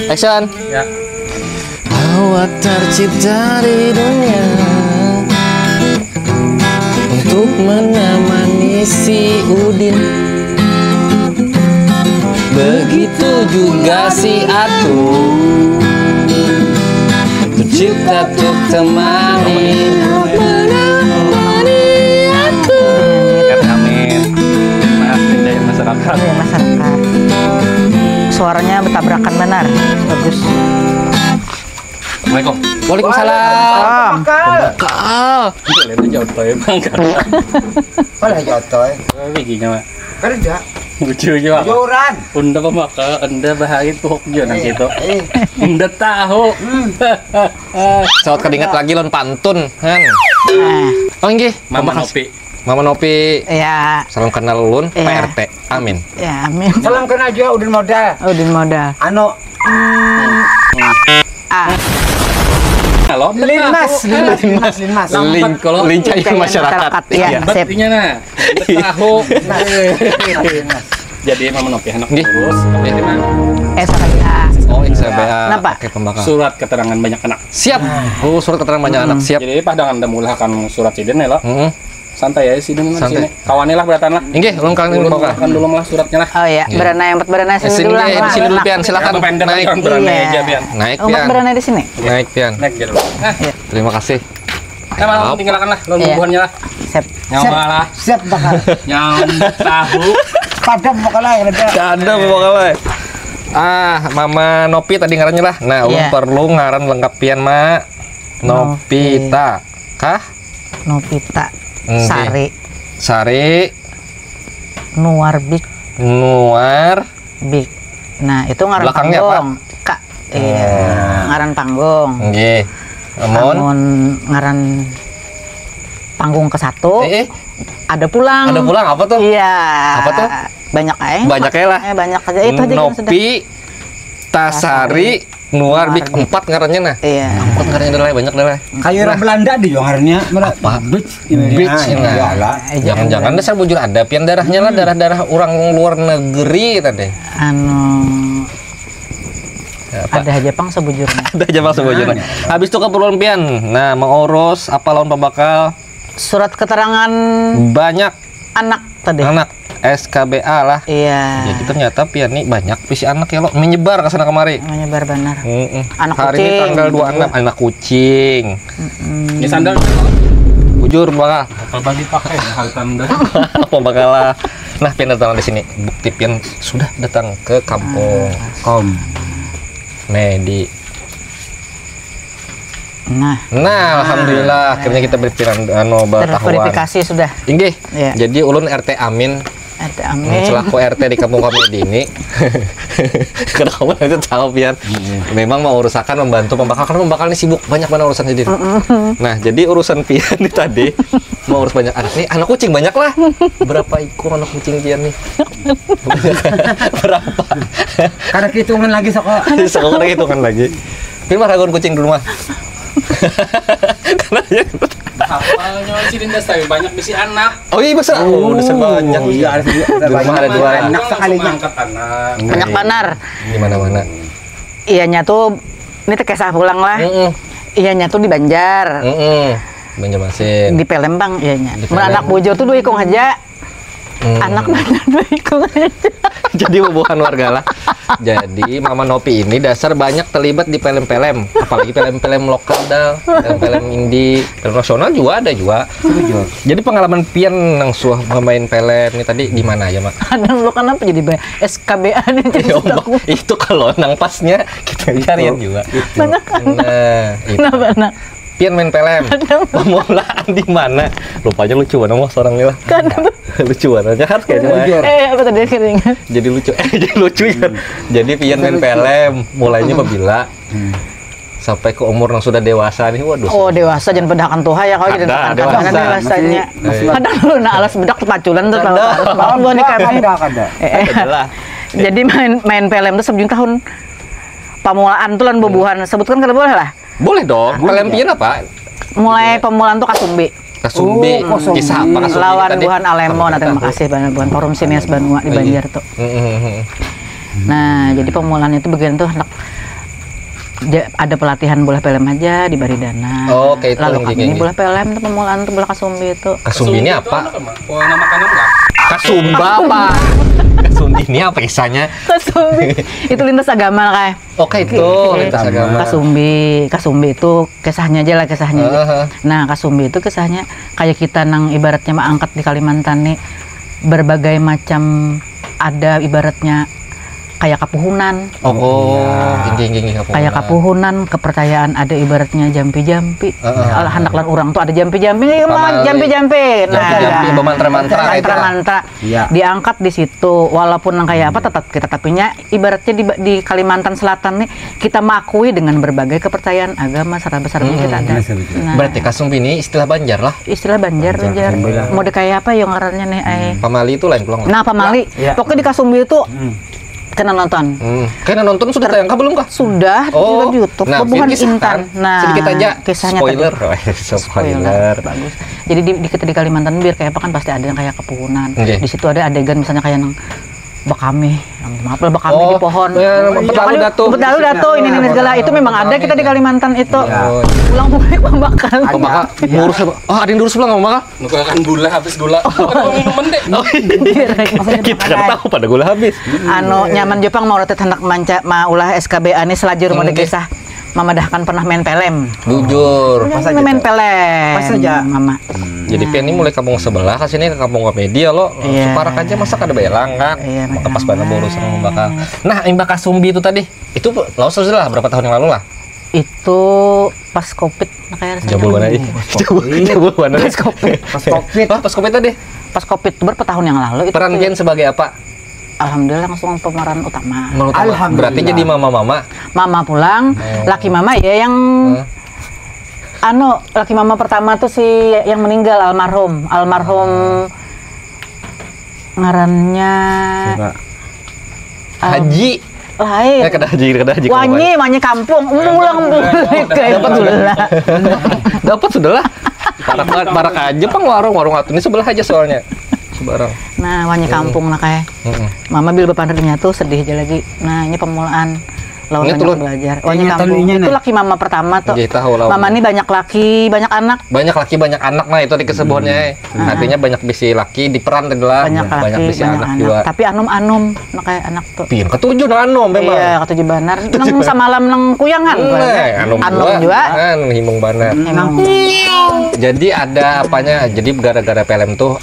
Action. Ya. Awak tercipta di dunia untuk menemani si Udin. Begitu juga si Atu, tercipta untuk temani aku. Amin. Mas Jaya masyarakat. Ya, masyarakat. Suaranya bertabrakan benar. Bagus. Assalamualaikum. Waalaikumsalam. Bakal. Boleh aja otoy bang. Boleh jotoy. Bikinnya mak. Kerja. Lucu juga. Joran. Unda pemaka, anda bahagia tuh jonan gitu. Unda tahu. Sawat kedingat lagi lon pantun kan. Nah, Oh nggih, Mama Nopi. Mama Nopi. ya, Salam kenal ulun Iya. PRT. Amin. ya, amin. Salam kenal aja udah modal. Udin modal. Anu Halo. Linmas. Link kalau lincah Lincah masyarakat. masyarakat, iya. Iya. Sip. Betulnya nah. Unda tahu. Jadi Mama Nopi anak Nggih. kurus. Di mana? SKBA. Oh, XBA. Kenapa? Oke, pembakar. Surat keterangan banyak anak. Siap. Oh, surat keterangan banyak anak siap. Jadi padangan anda mulahkan surat sidin ya lo. Heeh. Santai ya sidin Santai. sini. Kawannya lah beratan lah. Inggih, ulun kalian Ulun bawa. kan dulu malah suratnya lah. Oh iya, Iya. berana yang empat berana sini Sini dulu deh, lah. di sini dulu Pian, silakan. Apa pendek Naik. jangan berani Iya. aja Pian. Naik Oh, Pian. berana di sini. Naik Pian. Naik aja dulu. Nah, Terima kasih. malah tinggalkan lah lo Iya. bubuhannya lah. Sip. Nyawa lah. Siap bakal. Yang tahu. Padam bakal lah ada. Ada pokoknya. Mama Nopi tadi ngarannya lah. Nah, ulun Iya. perlu ngaran lengkap Pian, Mak. Nopita. Kah? Novita. Nggih. Sari. Sari Nuarbik. Nuar. Bik. Nah, itu ngaran Belakangnya apa? panggung. Kak. Iya, ngaran panggung. Nggih. Amun. Namun ngaran panggung ke-1 ada pulang. Ada pulang apa tuh? Iya. Apa tuh? Banyak aja. Banyak ya lah. Banyak aja itu aja kan sudah. Nopi, Tasari, Nuarbik. Nuarbik. 4 ngarannya nah. Iya. 4 ngarannya adalah banyak adalah. Kayak orang Belanda deh yang ngarannya. Apa? Beach. Beach, nah. Iyalah. Jangan-jangan dasar bujur ada pian darahnya lah darah-darah orang luar negeri tadi. Apa? Ada aja pang sebujurnya. Ada aja maksud bujurnya. Habis itu keperluan pian. Nah, mengurus apa lawan pembakal Surat keterangan banyak anak tadi. anak SKBA lah. Iya. Jadi ternyata pian nih banyak visi anak ya lo menyebar ke sana kemari. Menyebar benar. Anak Hari ini kucing. tanggal 26 anak kucing. Ini sandal. Bujur bakal. Kalau bagi pakai hal tanda. Apa bakal lah. Nah, pian datang di sini. Bukti pian sudah datang ke kampung. Medi. Nah, Alhamdulillah akhirnya kita berpikiran tahuan. terverifikasi sudah. Inggih. Iya. Jadi ulun RT Amin Ada amin. selaku RT di kampung kami ini. Karena kamu itu tahu Pian. Memang mau urusakan membantu pembakal karena pembakal ini sibuk banyak banget urusan jadi. Nah, jadi urusan Pian nih tadi mau urus banyak anak nih, anak kucing banyak lah. Berapa ekor anak kucing Pian nih? Berapa? Karena hitungan lagi sok. Sekarang hitungan lagi. Pian mah raguan kucing dulu mah. Karena ya. Apalnya sidin dasar banyak bisi anak. Oh iya besar. Oh, udah banyak. Iya, ada Di rumah ada 2 anak sekalinya. Angkat anak. Banyak banar. Di mana-mana. Iyanya tuh ini teh kesah pulang lah. Iyanya tuh di Banjar. Banjarmasin. Di Palembang iyanya. Di Mun anak bujur tuh 2 ikung aja. Anak banyak 2 ikung aja. Jadi bubuhan warga lah. Jadi Mama Nopi ini dasar banyak terlibat di film-film, apalagi film-film lokal dah, film-film indie, film nasional juga ada juga. Jadi pengalaman Pian nang suah main film ini tadi gimana aja, Mak? Ada lu kenapa jadi SKBA nih jadi Ya, Mbak, itu kalau nang pasnya kita carian juga. Mana? Nah, itu. Kenapa anak? Pian main film. Pemulaan di mana? Lupanya lucu banget mas orangnya lah. Kenapa? Lucu banget. Harus kayaknya. Apa tadi keringat? Jadi lucu. Jadi lucu ya. Jadi Pian main film. Mulainya babila. Sampai ke umur yang sudah dewasa nih. Waduh. Oh dewasa jangan bedakan tuh ya kalau jadi Ada, tekan dewasa. kadang dewasanya. Masih- Kadang lu nak alas bedak paculan tuh tahu. Ada. Mau gua nih kami. Ada. Adalah. Jadi main film tuh sebelum tahun pamulaan tuh lan bubuhan sebutkan kalau boleh lah. Boleh dong. Film Pian apa? Mulai pemulaan tuh Kasumbi. Kasumbi. Kisah apa Kasumbi Lawan tadi? Buhan Alemo, nah terima kasih banget Buhan Forum Sinias Banua di Banjar tuh. Nah, jadi pemulaan itu bagian tuh anak ada pelatihan bola pelem aja di Baridana. Oh, kayak itu Lalu yang kami gini. bola pelem tuh pemulaan tuh bola kasumbi itu. Kasumbi ini apa? Oh, nama kanan enggak? Kasumba apa? Kasumbi ini apa kisahnya? Kasumbi itu lintas agama kayak. Oke itu lintas agama. Kasumbi itu kisahnya aja lah kisahnya. Nah, Kasumbi itu kisahnya kayak kita nang ibaratnya mah angkat di Kalimantan nih berbagai macam ada ibaratnya kayak kapuhunan. Gini Kayak kapuhunan, kepercayaan ada ibaratnya jampi-jampi. Handaklan orang tuh ada jampi-jampi, mah jampi-jampi. Jampi mantra-mantra itu. Mantra-mantra. Iya. Diangkat di situ. Walaupun yang kayak apa tetap kita tapinya ibaratnya di Kalimantan Selatan nih kita mengakui dengan berbagai kepercayaan agama besar-besarnya kita ada. Nah, Berarti Kasumbi ini istilah Banjar lah. istilah Banjar. Mau kayak apa yang ngarannya nih Pamali itu lain pulang. Nah, Pamali. Ya. Pokoknya di Kasumbi itu kena nonton. Kayaknya nonton sudah tayang kah belum kah? Sudah juga di YouTube. Nah, Bebuhan kisah Intan. kan? Nah, Sedikit aja kisahnya spoiler. tadi. Spoiler. Bagus. Jadi kita di Kalimantan biar kayak apa kan pasti ada yang kayak kepuhunan. Oke. Di situ ada adegan misalnya kayak yang bakami di pohon. Ya, Petalu Dato. Ini segala itu memang ada kita di Kalimantan itu. Pulang balik pembakar. Pembakar ngurus apa? Oh, ada yang ngurus pulang pembakar. Nukakan gula habis gula. Minum mendek. Kita kan tahu pada gula habis. Nyaman Jepang mau retet hendak manca ulah SKB ani selajur mode kisah. Mama dah kan pernah main pelem. Jujur. Main pelem. Pas aja. Mama. Jadi Penny mulai kampung sebelah ke sini ke kampung Komedia lo. Iya. Separak aja masa kada belang kan. Iya, Maka pas bana boros sama bakal. Nah, Imbak Kasumbi itu tadi. Itu lo sudah berapa tahun yang lalu lah? Itu pas Covid kayak Jabul mana ini? Jabul mana? Pas Covid. Pas Covid tadi. Pas Covid itu berapa tahun yang lalu itu. Peran Pian sebagai apa? Alhamdulillah langsung pemeran utama. Alhamdulillah. Berarti jadi mama-mama. Mama pulang, laki mama ya yang laki mama pertama tuh si yang meninggal almarhum ngarannya Haji. lain. Kada haji. Wanyi kampung, ulang kayak betulah. Dapat sudah lah. Para aja pang warung atuh ini sebelah aja soalnya. Sebarang. Nah, wanyi kampung nah kayak. Mama bil bepandernya tuh sedih aja lagi. Nah, ini pemulaan. Lawan Ini banyak tuh, belajar. Ini Wanyi kampung. talunya, Itu nah. laki mama pertama tuh. Oke, tahu lah. Mama ini banyak laki, banyak anak. Banyak laki banyak anak nah itu di kesebutannya. Artinya banyak bisi laki diperan adalah Banyak laki, banyak bisi anak juga. Tapi anum nah kayak anak tuh. Pian ketujuh nah anu memang. Iya, ketujuh banar. Nang samalam nang kuyangan. Anum juga. Kan himung banar. Emang. Jadi ada apanya? Jadi gara-gara PLM tuh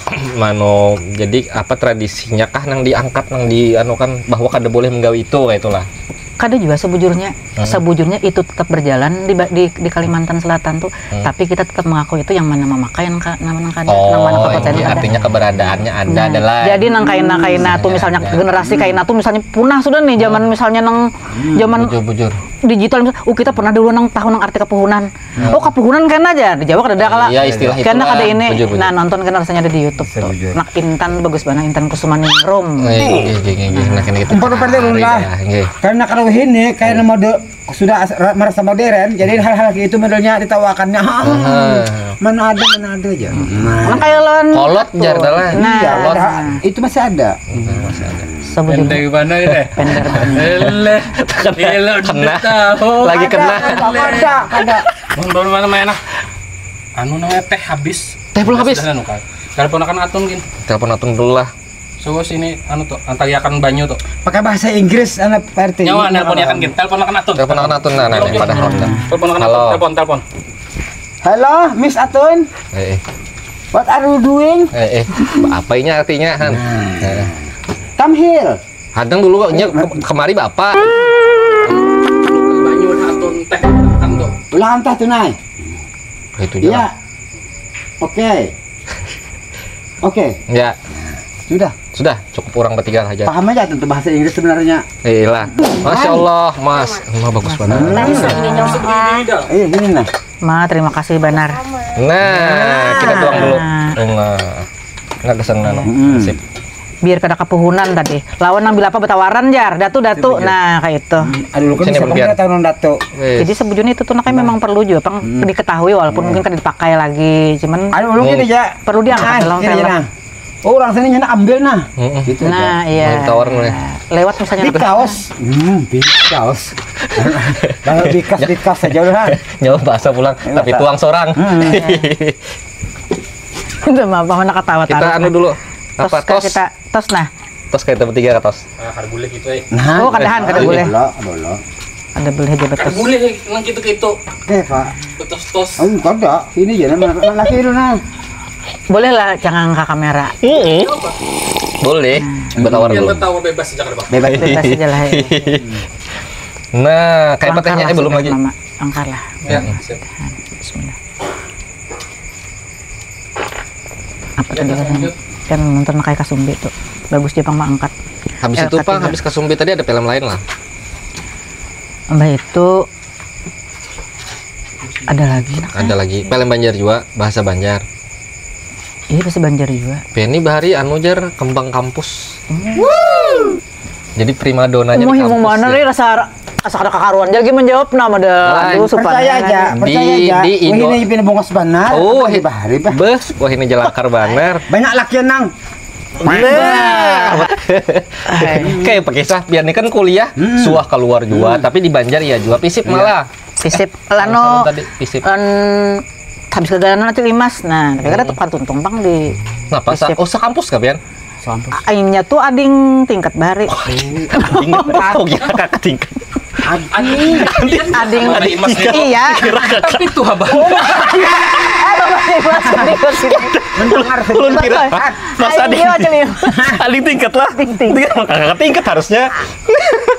jadi apa tradisinya kah nang diangkat nang di kan bahwa kada boleh menggawe itu kayak itulah. Kada juga sebujurnya itu tetap berjalan di Kalimantan Selatan tuh, tapi kita tetap mengaku itu yang mana memakai yang mana kada, yang mana kepercayaan ini kada. artinya keberadaannya ada adalah. Jadi nang kaina tuh misalnya generasi kaina tuh misalnya punah sudah nih zaman misalnya nang zaman Bujur. digital misalnya, kita pernah dulu nang tahun nang arti kepuhunan. Kapuhunan kan aja di Jawa kada kala. Iya, istilah itu Karena lah. ada ini. Bujur. Nah, nonton kan rasanya ada di YouTube tuh. Nak Intan bagus banget Intan Kusumaningrum. Nah kene kita. Umpar-umpar dulu lah. Karena kalau ini kayak mode sudah merasa modern, jadi hal-hal kayak itu modelnya ditawakannya. Mana ada aja. Nang kayak lawan Kolot jar dalah. Nah, Iya, itu masih ada. sebujurnya. Pendek gimana ini? Pendek. Kena. Lagi kena. Ada. Bang dulu mana main namanya teh habis. Teh belum habis. Telepon akan atun gin. Telepon atun dulu lah. So sini tuh antariakan banyu tuh. Pakai bahasa Inggris anak PRT. Nyawa nelpon akan gin. Telepon akan atun. Telepon atun nah pada ronda. Telepon akan atun. Telepon. Halo, Miss Atun. What are you doing? Apa ini artinya Han? Come here. Hadang dulu kemari bapak. Banyu atun teh akan tuh. Ulah antah tunai. Itu Iya. juga. Oke. Ya, Sudah. cukup orang bertiga aja. Paham aja tentu bahasa Inggris sebenarnya. Lah. Masya Allah, Mas. Bagus banget. Iya, gini nah. Ma, terima kasih Banar. Nah, kita tuang dulu. Nggak kesana no. Sip. Biar kada kepuhunan tadi. Lawan nang bila apa betawaran jar, datu. Nah, kayak itu. Aduh, kan Sini, bisa Bang, tahun dato. Jadi sebujurnya itu tuh nakanya memang perlu juga, pang diketahui walaupun mungkin kada dipakai lagi, cuman Aduh, lu gini aja. perlu diangkat dalam Gini film. aja. Orang sini nyana ambil nah. Gitu Nah, aja. iya. Tawar mulai. Lewat misalnya Di kaos. Di kaos. Kalau di kas saja udah. Nyawa bahasa pulang, tapi tuang sorang. Itu mah mana ketawa Kita anu dulu. Tos Apa tos? kita tos nah. Tos kayak bertiga ke tos. Kada boleh gitu Nah, Oh, kadahan kada boleh. Boleh. Ada boleh aja betul. boleh nang gitu-gitu. Oke, Pak. Betos-tos. Oh, kada. Ini aja nama laki itu nah. Boleh lah jangan ke kamera. Boleh. Bertawar Yang dulu. bertawar bebas aja kada, Pak. Bebas. Bebas aja lah. Ya. Nah, kayak Angkar petanya lah, belum sudah, lagi. Mama. Angkar lah. Ya, siap. Bismillah. Apa tadi katanya? Kan nonton kayak Kasumbi tuh. Bagus dia Pang mah angkat. Habis itu LK3. Pak, habis Kasumbi tadi ada film lain lah. Mbak itu ada lagi nah, Ada lagi film Banjar juga, bahasa Banjar. Iya pasti Banjar juga. Penny Bahari anu jar kembang kampus. Jadi primadonanya Mau di himung kampus. mana ya. nih rasa ada kakaruan jadi menjawab nama ada Lain. aduh supaya Percaya aja, percaya Di- aja. di Wah, Indo. ini pindah bongkos benar. Oh, di bahari, Pak. Beh, wah ini jelakar baner. Banyak laki nang. Nah, kayak pakai sah biar ini kan kuliah suah keluar juga, tapi di Banjar ya juga pisip malah. sisip Anu lano tadi pisip. habis kegagalan nanti limas nah tapi kan tukar tumpang di Nah, pas pisip. oh sekampus ka pian? Aingnya tuh ading tingkat bahari Ingat oh ya kakak tingkat. ading Ada imas nih. iya Tapi itu abang. Ulun kira Mas Adi. Ayo aja nih. Aling tingkat lah. Tingkat. Kakak tingkat harusnya.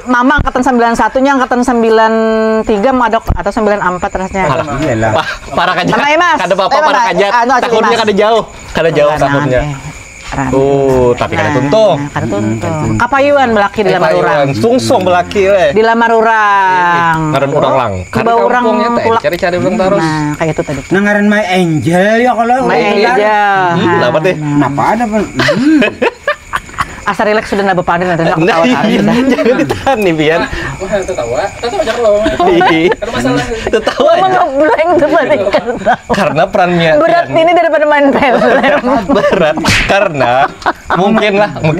Mama angkatan 91-nya angkatan 93 mau ada atau 94 rasanya. Iyalah. Para kajat. Mana, Mas? Kada apa-apa Mana, para kajat. anu, aja, Tahunnya Mas. kada jauh. Kada jauh tahunnya. Oh, tapi kada tuntung. Kada tuntung. Kapayuan belaki di lamar urang. Sungsong belaki le. Di lamar urang. Ngaran urang lang. Tiba orang pulak. Cari-cari urang terus. Nah, kayak itu tadi. Nangaran My Angel ya kalau Main udah. aja. Kenapa teh? Kenapa ada, Pak? Asa relax sudah nabah panen nanti aku Nah, tawa iya, jangan ditahan nih, Bian. Wah, tertawa. Tertawa aja kalau. Ada masalah. Tertawa aja. ngeblank tuh tadi Karena perannya berat Bian ini daripada main film. berat karena mungkin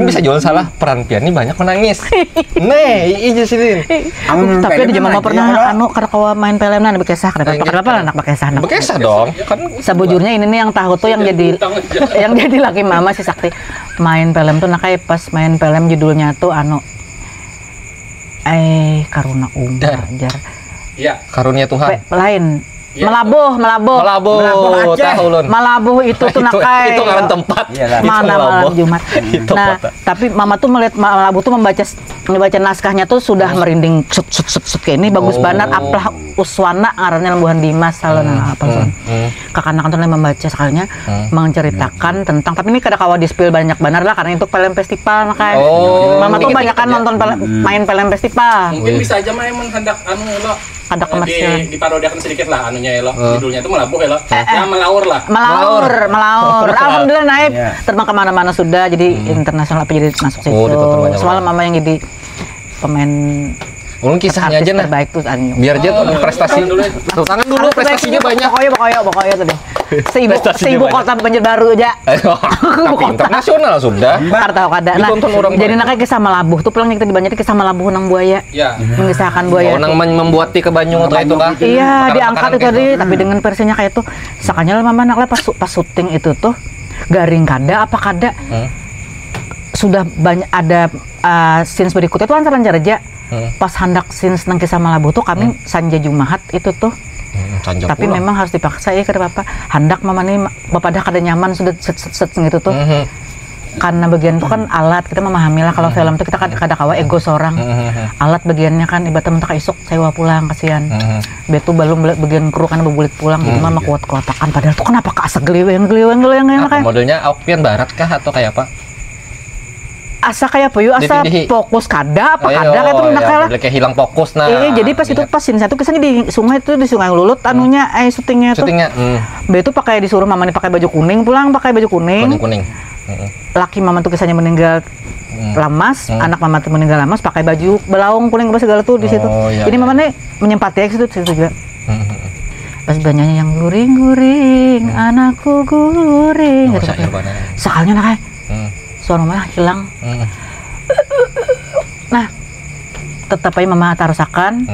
bisa jual salah peran Pian ini banyak menangis. Nih, iya sini. Tapi ada zaman mama pernah anu kada kawa main film nah bekesah kada apa anak bekesah anak. Bekesah dong, kan Sebujurnya ini nih yang tahu tuh yang jadi laki mama si Sakti main film tuh nah kayak pas main film judulnya tuh anu Karuna Dar. Jar Iya. karunia Tuhan. lain Iya. Melabuh Melabuh, Aceh. tahu Lun. Malabuh itu tuh nakai itu ngaran tempat. Iyalah. Itu mana Melabuh. malam Jumat. Itu Nah, kota. tapi mama tuh melihat Malabuh tuh membaca naskahnya tuh sudah merinding sut kayak ini bagus Oh. banget aplah uswana ngarannya Lembuhan Dimas salona apa tuh. Kakak-anak tuh membaca sekalinya menceritakan tentang tapi ini kada kawa di spill banyak benar lah karena itu film festival kan. Oh, Mama tuh dikit-dikit banyak kan aja. nonton main film festival. Mungkin bisa aja main hendak anu lo. Ada komersial. Diparodiakan sedikit lah anunya ya lo. Judulnya itu melabuh ya lo. Ya melaur lah. Melaur. Alhamdulillah naik Iya. terbang kemana-mana sudah jadi internasional apa jadi masuk situ. Oh, ditonton banyak Soalnya orang. mama yang jadi pemain Ulun kisahnya aja artis nah. terbaik tuh Anyo. Biar dia tuh prestasi. Tangan dulu ya. Tuh, tangan dulu prestasinya banyak. Pokoknya tuh deh. Prestasinya Seibu banyak. kota Banjarbaru aja. Tapi internasional sudah. Karta kada. Nah, Ditonton orang jadi banyak. naknya kisah Malabuh tuh pulang kita di Banjar kisah Malabuh nang buaya. Ya. Mengisahkan buaya. Oh, nang membuat ti ke Bandung atau itu kah? Iya, Makanan-makanan diangkat itu kayak tadi, gitu. tapi dengan versinya kayak itu. Sakanya mama naklah pas syuting itu tuh garing kada apa kada. Sudah banyak ada scenes berikutnya itu lancar-lancar aja. Pas hendak scenes nang kisah Malabuh tuh kami Sanja Jumahat itu tuh. Sanjak Tapi pula. memang harus dipaksa ya kada apa. Hendak mama nih bapak dah kada nyaman sudah set gitu tuh. Karena bagian itu kan alat kita memahami lah kalau film tuh kita kada kawa ego seorang. Alat bagiannya kan ibaratnya mentah isuk sewa pulang kasihan. Betu belum bagian kru kan bebulit pulang jadi mama kuat-kuatakan padahal tuh kenapa kak asa geliweng enak Apa kayak modelnya Aupian Barat kah atau kayak apa? asa kayak apa yuk asa Ditindihi. fokus kada apa Ayo, kada kayak tuh ya, nakal lah. model kayak hilang fokus nah. Iya, jadi pas itu pas scene satu kisahnya di sungai Lulut anunya syutingnya tuh. syutingnya Betu pakai disuruh mama nih pakai baju kuning pulang pakai baju kuning. baju kuning. Laki mama tuh kisahnya meninggal lamas, anak mama tuh meninggal lamas pakai baju belaung kuning apa segala tuh di situ. Oh, iya, Jadi iya. mama nih menyempati situ juga. Pas banyak yang guring-guring, anakku guring. Oh, gitu. syair banget. Soalnya nah kayak suara mama hilang. Nah, tetap aja mama tarusakan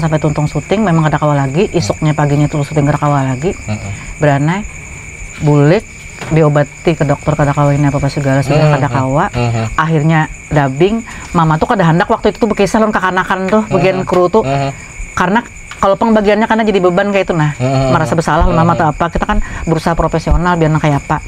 sampai tuntung syuting, memang ada kawal lagi, isuknya paginya tuh syuting ada kawal lagi. Beranai bulik diobati ke dokter kada kawin apa segala sudah kada kawa. Akhirnya dubbing, mama tuh kada hendak waktu itu tuh pakai salon kekanakan tuh bagian kru tuh. Karena kalau pembagiannya karena jadi beban kayak itu merasa bersalah mama atau apa, kita kan berusaha profesional biar kayak apa.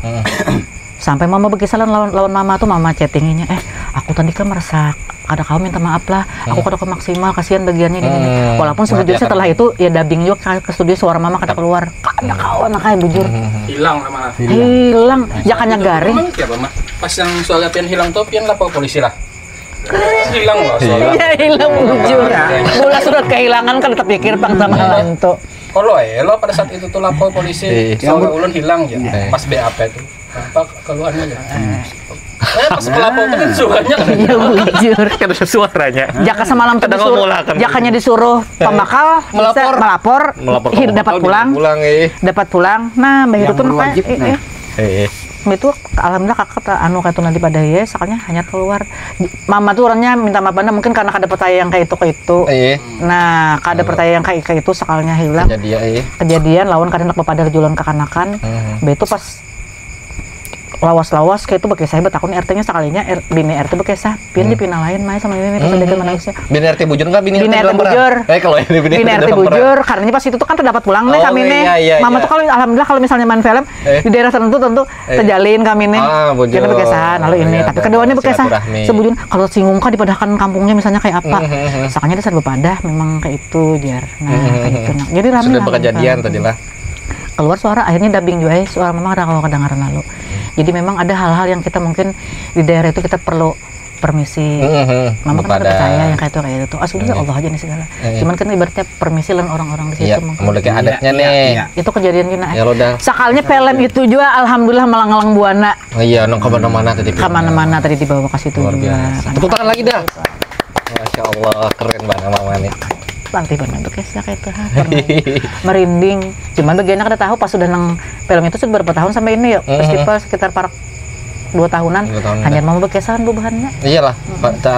Sampai mama begisalan lawan mama tuh mama chattinginnya, aku tadi kan merasa ada kau minta maaf lah, aku kada ke maksimal, kasihan bagiannya gini. Walaupun sebetulnya setelah itu ya dubbing juga ke studio suara mama kada keluar, kada kau anak kayak bujur. Hilang lah malah. Hilang, jakanya garing. Pas yang soalnya pian hilang tuh pian lapor polisi lah. Hilang loh. Iya hilang bujur. Bola sudah kehilangan kan tetap pikir pang sama lanto. Kalau lo pada saat itu tuh lapor polisi, soalnya ulun hilang ya, pas BAP itu. Apa keluarnya ya? Pas pelapor itu kan suaranya kan. Iya bujur. Kan ada suaranya. Jaka semalam tuh disuruh, jakanya disuruh pembakal melapor, dapat pulang. Dapat pulang. Nah, mbak itu tuh itu alhamdulillah kakak anu kayak itu nanti pada ya, soalnya hanya keluar. Mama tuh orangnya minta maaf banda mungkin karena kada percaya yang kayak itu. Nah, kada percaya yang kayak itu soalnya hilang. Kejadian lawan kadang nak pada jualan kekanakan. Mbak itu pas lawas-lawas kayak itu bekesah hebat aku nih RT-nya sekalinya bini RT bekesah pian di pina lain mai sama ini terus ada manusia bini RT bujur enggak bini RT bujur kalau ini bini RT bujur karena pas itu tuh kan terdapat pulang nih kami nih mama tuh kalau alhamdulillah kalau misalnya main film di daerah tertentu tentu terjalin kami nih kita bekesahan lalu ini tapi keduanya bekesah sebujur kalau singgung kan dipadahkan kampungnya misalnya kayak apa sakanya dasar bepadah memang kayak itu jar nah kayak gitu jadi rame sudah kejadian tadi lah keluar suara akhirnya dubbing juga suara mama ada kalau kedengaran lalu. Jadi memang ada hal-hal yang kita mungkin di daerah itu kita perlu permisi. Mama kan percaya yang kayak itu. Aslinya Allah aja nih segala. Cuman kan ibaratnya permisi lan orang-orang di situ. Mulai kayak adatnya nih. Itu kejadian gini. Ya sakalnya film itu juga alhamdulillah malang-malang buana. Iya, nong kemana-mana tadi. Kemana-mana tadi dibawa ke situ juga. Tepuk tangan lagi dah. Masya Allah, keren banget mama nih. Lantai banget tuh kayak itu merinding. Cuman bagiannya kada tahu pas sudah nang film itu sudah berapa tahun sampai ini yuk festival sekitar 2 tahunan. Hanya mau bekesahan bebannya. Iyalah.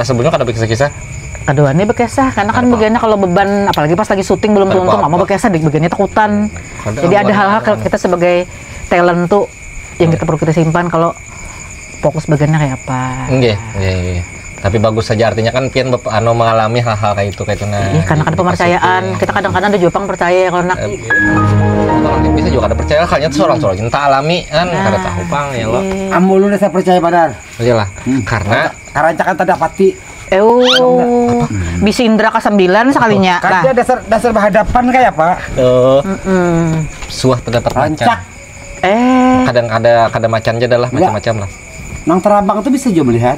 Sebelumnya kada bekesah-kisah. Keduanya bekesah karena kan bagiannya kalau beban apalagi pas lagi syuting belum tuntung nggak mau bekesah di bagiannya takutan. Jadi ada hal-hal kita sebagai talent tuh yang kita perlu kita simpan kalau fokus bagiannya kayak apa. Iya. Tapi bagus saja artinya kan pian mengalami hal-hal kayak itu Iya, karena ada kepercayaan. Kita kadang-kadang ada Jepang percaya kalau nak orang bisa juga ada percaya kayaknya tuh seorang-seorang kita alami kan kada tahu pang ya lo. Amul udah saya percaya padahal. Iyalah. Karena karancakan tanda pati. Bisa indra ke-9 sekalinya. Kan dia dasar berhadapan kayak apa? Suah terdapat macan. Kadang ada macan aja dah lah, macam-macam lah. Nang terabang tuh bisa juga melihat.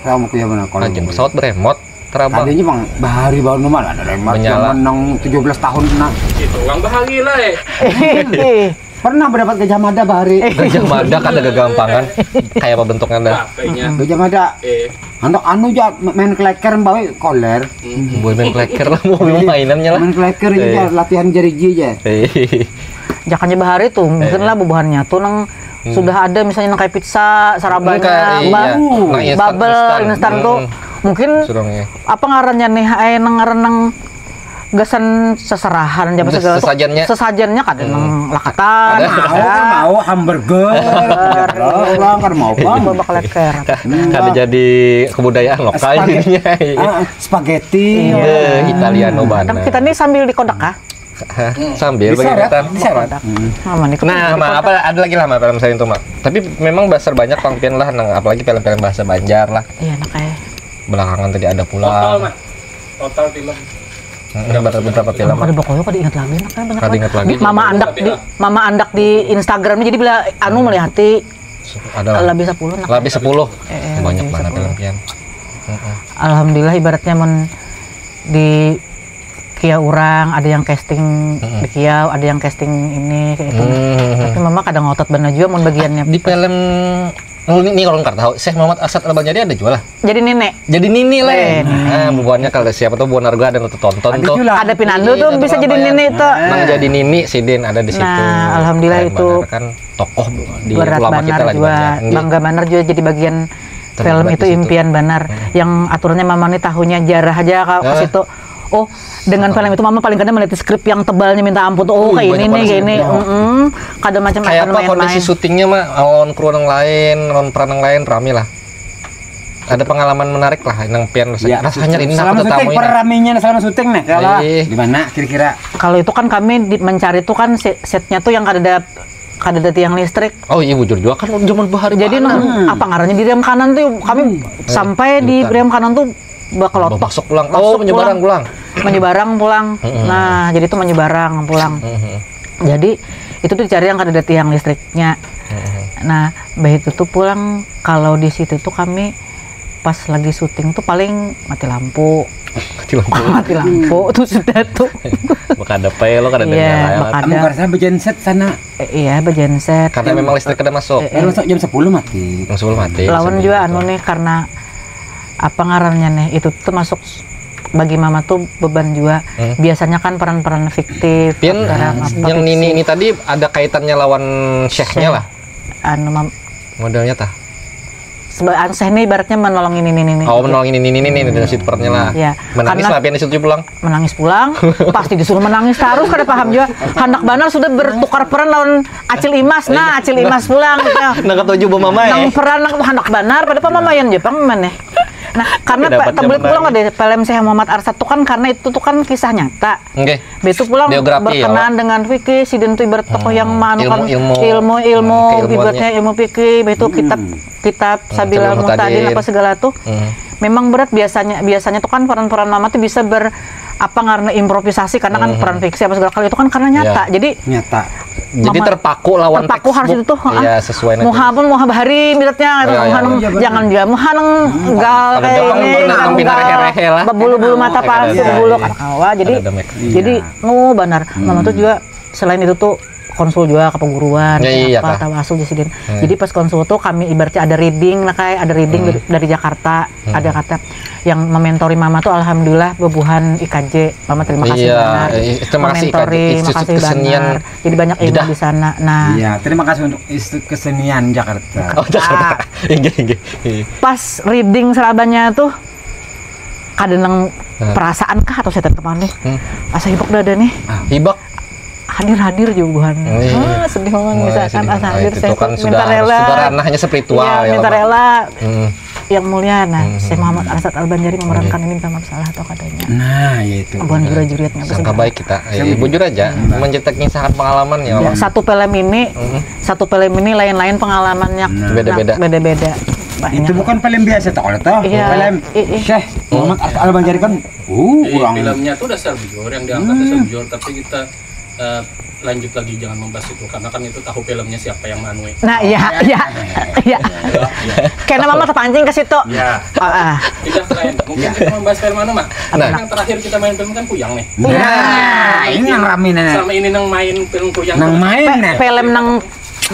Kamu punya mana kalau anjing pesawat beremot terabang. Tadinya bang bahari baru normal ada remote yang nang 17 tahun nak. Itu uang bahari lah Pernah mendapat Gajah Mada bahari. Gajah Mada kan ada kegampangan. Kayak apa bentuknya dah? Gajah Mada. Hendak anu aja main kleker bawa koler. Boleh main kleker lah mau mainannya lah. Main kleker aja latihan jari-jari aja. Jakannya bahari tuh mungkin lah bubuhannya tuh nang sudah ada misalnya kayak pizza, sarabanya, bubble, instan tuh mungkin apa ngarannya nih ngaran gasan seserahan jam segala sesajennya kan nang lakatan mau hamburger orang kan mau babak leker kada jadi kebudayaan lokal jadinya spaghetti Italiano banget kita nih sambil di kodak kah sambil bagaimana? Nah, apa ada lagi lah film saya itu mak. Tapi memang besar banyak pangpian lah, apalagi film-film bahasa Banjar lah. Iya, makanya. Belakangan tadi ada pula. Total film. Berapa film? Ada pokoknya kok diingat lagi, Kada ingat lagi. Mama andak di Instagramnya jadi bila melihati. Ada lebih 10. Lebih 10. Banyak banget film-film. Alhamdulillah ibaratnya di Kia orang ada yang casting di Kiau, ada yang casting ini kayak itu. Tapi mama kadang ngotot bener juga mau bagiannya. Di film Ini kalau nggak tahu, Syekh Muhammad Arsad Al-Banjari ada jual lah. Jadi nenek. Jadi nini lah. Nah, bubuannya kalau siapa tuh buan harga ada yang tonton tuh. Ada Pinando tuh bisa jadi nini tuh. Nah, jadi nini Sidin ada di situ. Nah, alhamdulillah itu kan tokoh di berat ulama kita Banar lah juga. Bangga Banar juga jadi bagian film itu Impian Banar. Yang aturannya Mama nih tahunya jarah aja ke situ. Oh, dengan film itu Mama paling kadang melihat skrip yang tebalnya minta ampun tuh. Oh, kayak ini nih, kayak ini. Kadang macam kayak apa kondisi syutingnya mah lawan kru yang lain, lawan peran yang lain rame lah. Ada pengalaman menarik lah yang pian rasanya ini selama syuting peraminya selama syuting nih kalau di mana kira-kira? Kalau itu kan kami mencari tuh kan setnya tuh yang kada tiang listrik. Oh iya bujur juga kan zaman bahari. Jadi apa ngarannya di rem kanan tuh kami sampai di rem kanan tuh bakal masuk pulang. Oh, menyebarang pulang. Menyebarang pulang. Nah, jadi itu menyebarang pulang. Jadi itu tuh dicari yang kada ada tiang listriknya. Nah, begitu tuh pulang kalau di situ tuh kami pas lagi syuting tuh paling mati lampu. Mati lampu tuh sudah tuh. Baka ada pelo kada ada nyala. Kamu karena bejenset sana. Iya, bejenset. Karena memang listrik kada masuk. Masuk jam 10 mati. Jam 10 mati. Lawan juga anu nih karena apa ngarannya nih itu tuh masuk bagi Mama tuh beban juga. Biasanya kan peran-peran fiktif. Pian yang Nini ini tadi ada kaitannya lawan Syekhnya lah. Anu modelnya tah. Sebagai Syekh ini ibaratnya menolong ini. Oh, menolong ini dari situ perannya lah. Ya, menangis lah Pian disuruh pulang. Menangis pulang, pasti disuruh menangis terus kada paham juga. Hendak Banar sudah bertukar peran lawan Acil Imas. Nah, Acil Imas pulang. Nang ketujuh Mama ya. Nang peran Hendak Banar pada pamamayan Jepang mana. Nah, karena kebelet pulang ada film Syekh Muhammad Arsad tuh kan karena itu tuh kan kisah nyata. Oke. Betul pulang berkenaan dengan fikih, Sidin tuh ibarat tokoh yang manukan ilmu ibaratnya ilmu fikih, betul kitab Sabilal Muhtadin apa segala tuh. Memang berat biasanya tuh kan peran-peran Mama tuh bisa karena improvisasi karena kan peran fiksi apa segala kali itu kan karena nyata. Jadi nyata. Jadi terpaku lawan terpaku harus itu tuh. Iya, sesuai nanti. Muha bahari miratnya jangan dia muhaneng gal rehe lah. Bulu-bulu mata palsu bulu kawa jadi benar. Mama tuh juga selain itu tuh konsul juga ke peguruan tawasul Sidin. Jadi pas konsul tuh kami ibaratnya ada reading lah kayak ada reading dari Jakarta, ada kata yang mementori Mama tuh alhamdulillah bebuhan IKJ. Mama terima kasih banget. Terima kasih IKJ Institut Kesenian. Jadi banyak ilmu di sana. Nah, iya, terima kasih untuk Institut Kesenian Jakarta. Oh, Jakarta. Pas reading serabanya tuh kadang perasaan kah atau setan kemana nih? Asa hibak dada nih. Hibak hadir juga sedih banget misalkan asa hadir saya kan minta rela ranahnya spiritual ya minta rela yang mulia. Syekh Muhammad Arsad Al-Banjari memerankan ini minta maaf salah atau katanya itu bukan jurah-juriatnya sangka baik kita bujur aja menceritakan kisah pengalaman ya satu film ini lain-lain pengalamannya beda-beda. Itu bukan film biasa toh film Syekh Muhammad Arsad Al-Banjari kan filmnya tuh dasar bujur yang diangkat dasar bujur tapi kita lanjut lagi jangan membahas itu karena kan itu tahu filmnya siapa yang manue. Nah, iya. Karena Mama terpancing ke situ. Iya. Tidak keren. Mungkin kita membahas film mana, Mak? Yang terakhir kita main film kan Kuyang nih. Ini yang rame nih. Selama ini nang main film Kuyang. Nang main nih. Film nang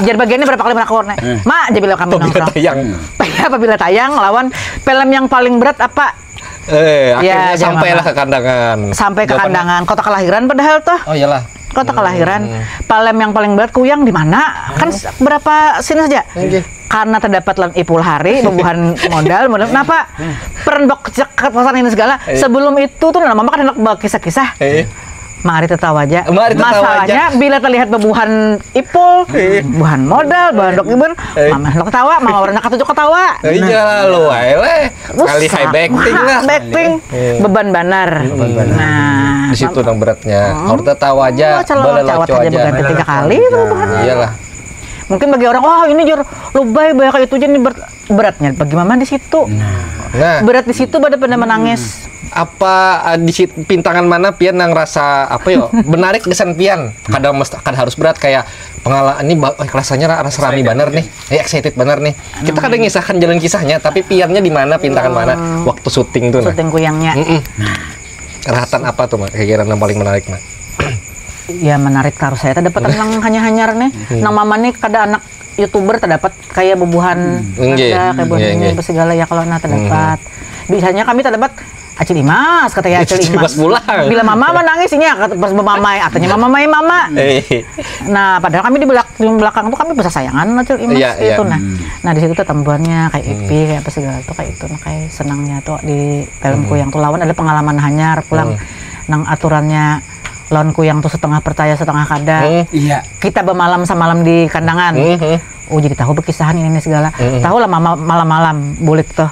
jar bagiannya berapa kali merakor nih? Mak, jadi bila kami nongkrong. Apabila tayang lawan film yang paling berat apa? Akhirnya sampailah ke kandangan. Sampai ke kandangan kota kelahiran padahal tuh. Oh iyalah. Kota kelahiran. Film yang paling berat Kuyang di mana? Kan berapa scene saja? Karena terdapat Ipul Hari, bebuhan modal. Kenapa? Peran bok kepasan ini segala. Sebelum itu tuh Mama kan hendak kisah-kisah. Mari tertawa aja. Masalahnya bila terlihat bebuhan Ipul, buhan modal, buhan dok iber, Mama hendak ketawa, Mama warna ketujuh ketawa. Iya lu ae sekali high backing lah. Beban Banar. Nah, di situ nang beratnya. Harus tertawa aja, cawat aja berganti 3 kali itu bebuhannya. Iyalah. Mungkin bagi orang, wah ini jur lebay banyak itu aja nih beratnya. Bagi Mama di situ. Nah, berat di situ pada menangis. Apa di pintangan mana Pian yang rasa menarik kesan Pian? Kadang harus berat kayak pengalaman ini rasanya rasa rami Banar nih. Excited Banar nih. Kita kadang ngisahkan jalan kisahnya tapi Piannya di mana, pintangan mana waktu syuting tuh. Syuting Kuyangnya. Rahatan apa tuh, Mak? Kira-kira yang paling menarik, Mak? Ya menarik taruh saya dapat nang hanya-hanyar nih. Nang Mama nih kada anak YouTuber terdapat kayak bubuhan ada kayak bubuhan segala ya kalau terdapat. Biasanya kami terdapat Acil Imas, katanya Acil Imas. Bila mama menangisnya, pas mamai, artinya mama. Nah, padahal kami di belakang tuh kami bisa sayangan Acil Imas itu. Nah di situ tuh tembuhannya kayak Ipi, kayak apa segala tuh kayak itu. Nah kayak senangnya tuh di filmku yang tuh lawan ada pengalaman hanyar pulang nang aturannya lawanku yang tuh setengah percaya setengah kada. Kita bermalam semalam di kandangan. Oh jadi tahu berkisahan ini segala. Tahu lah malam-malam bulik tuh.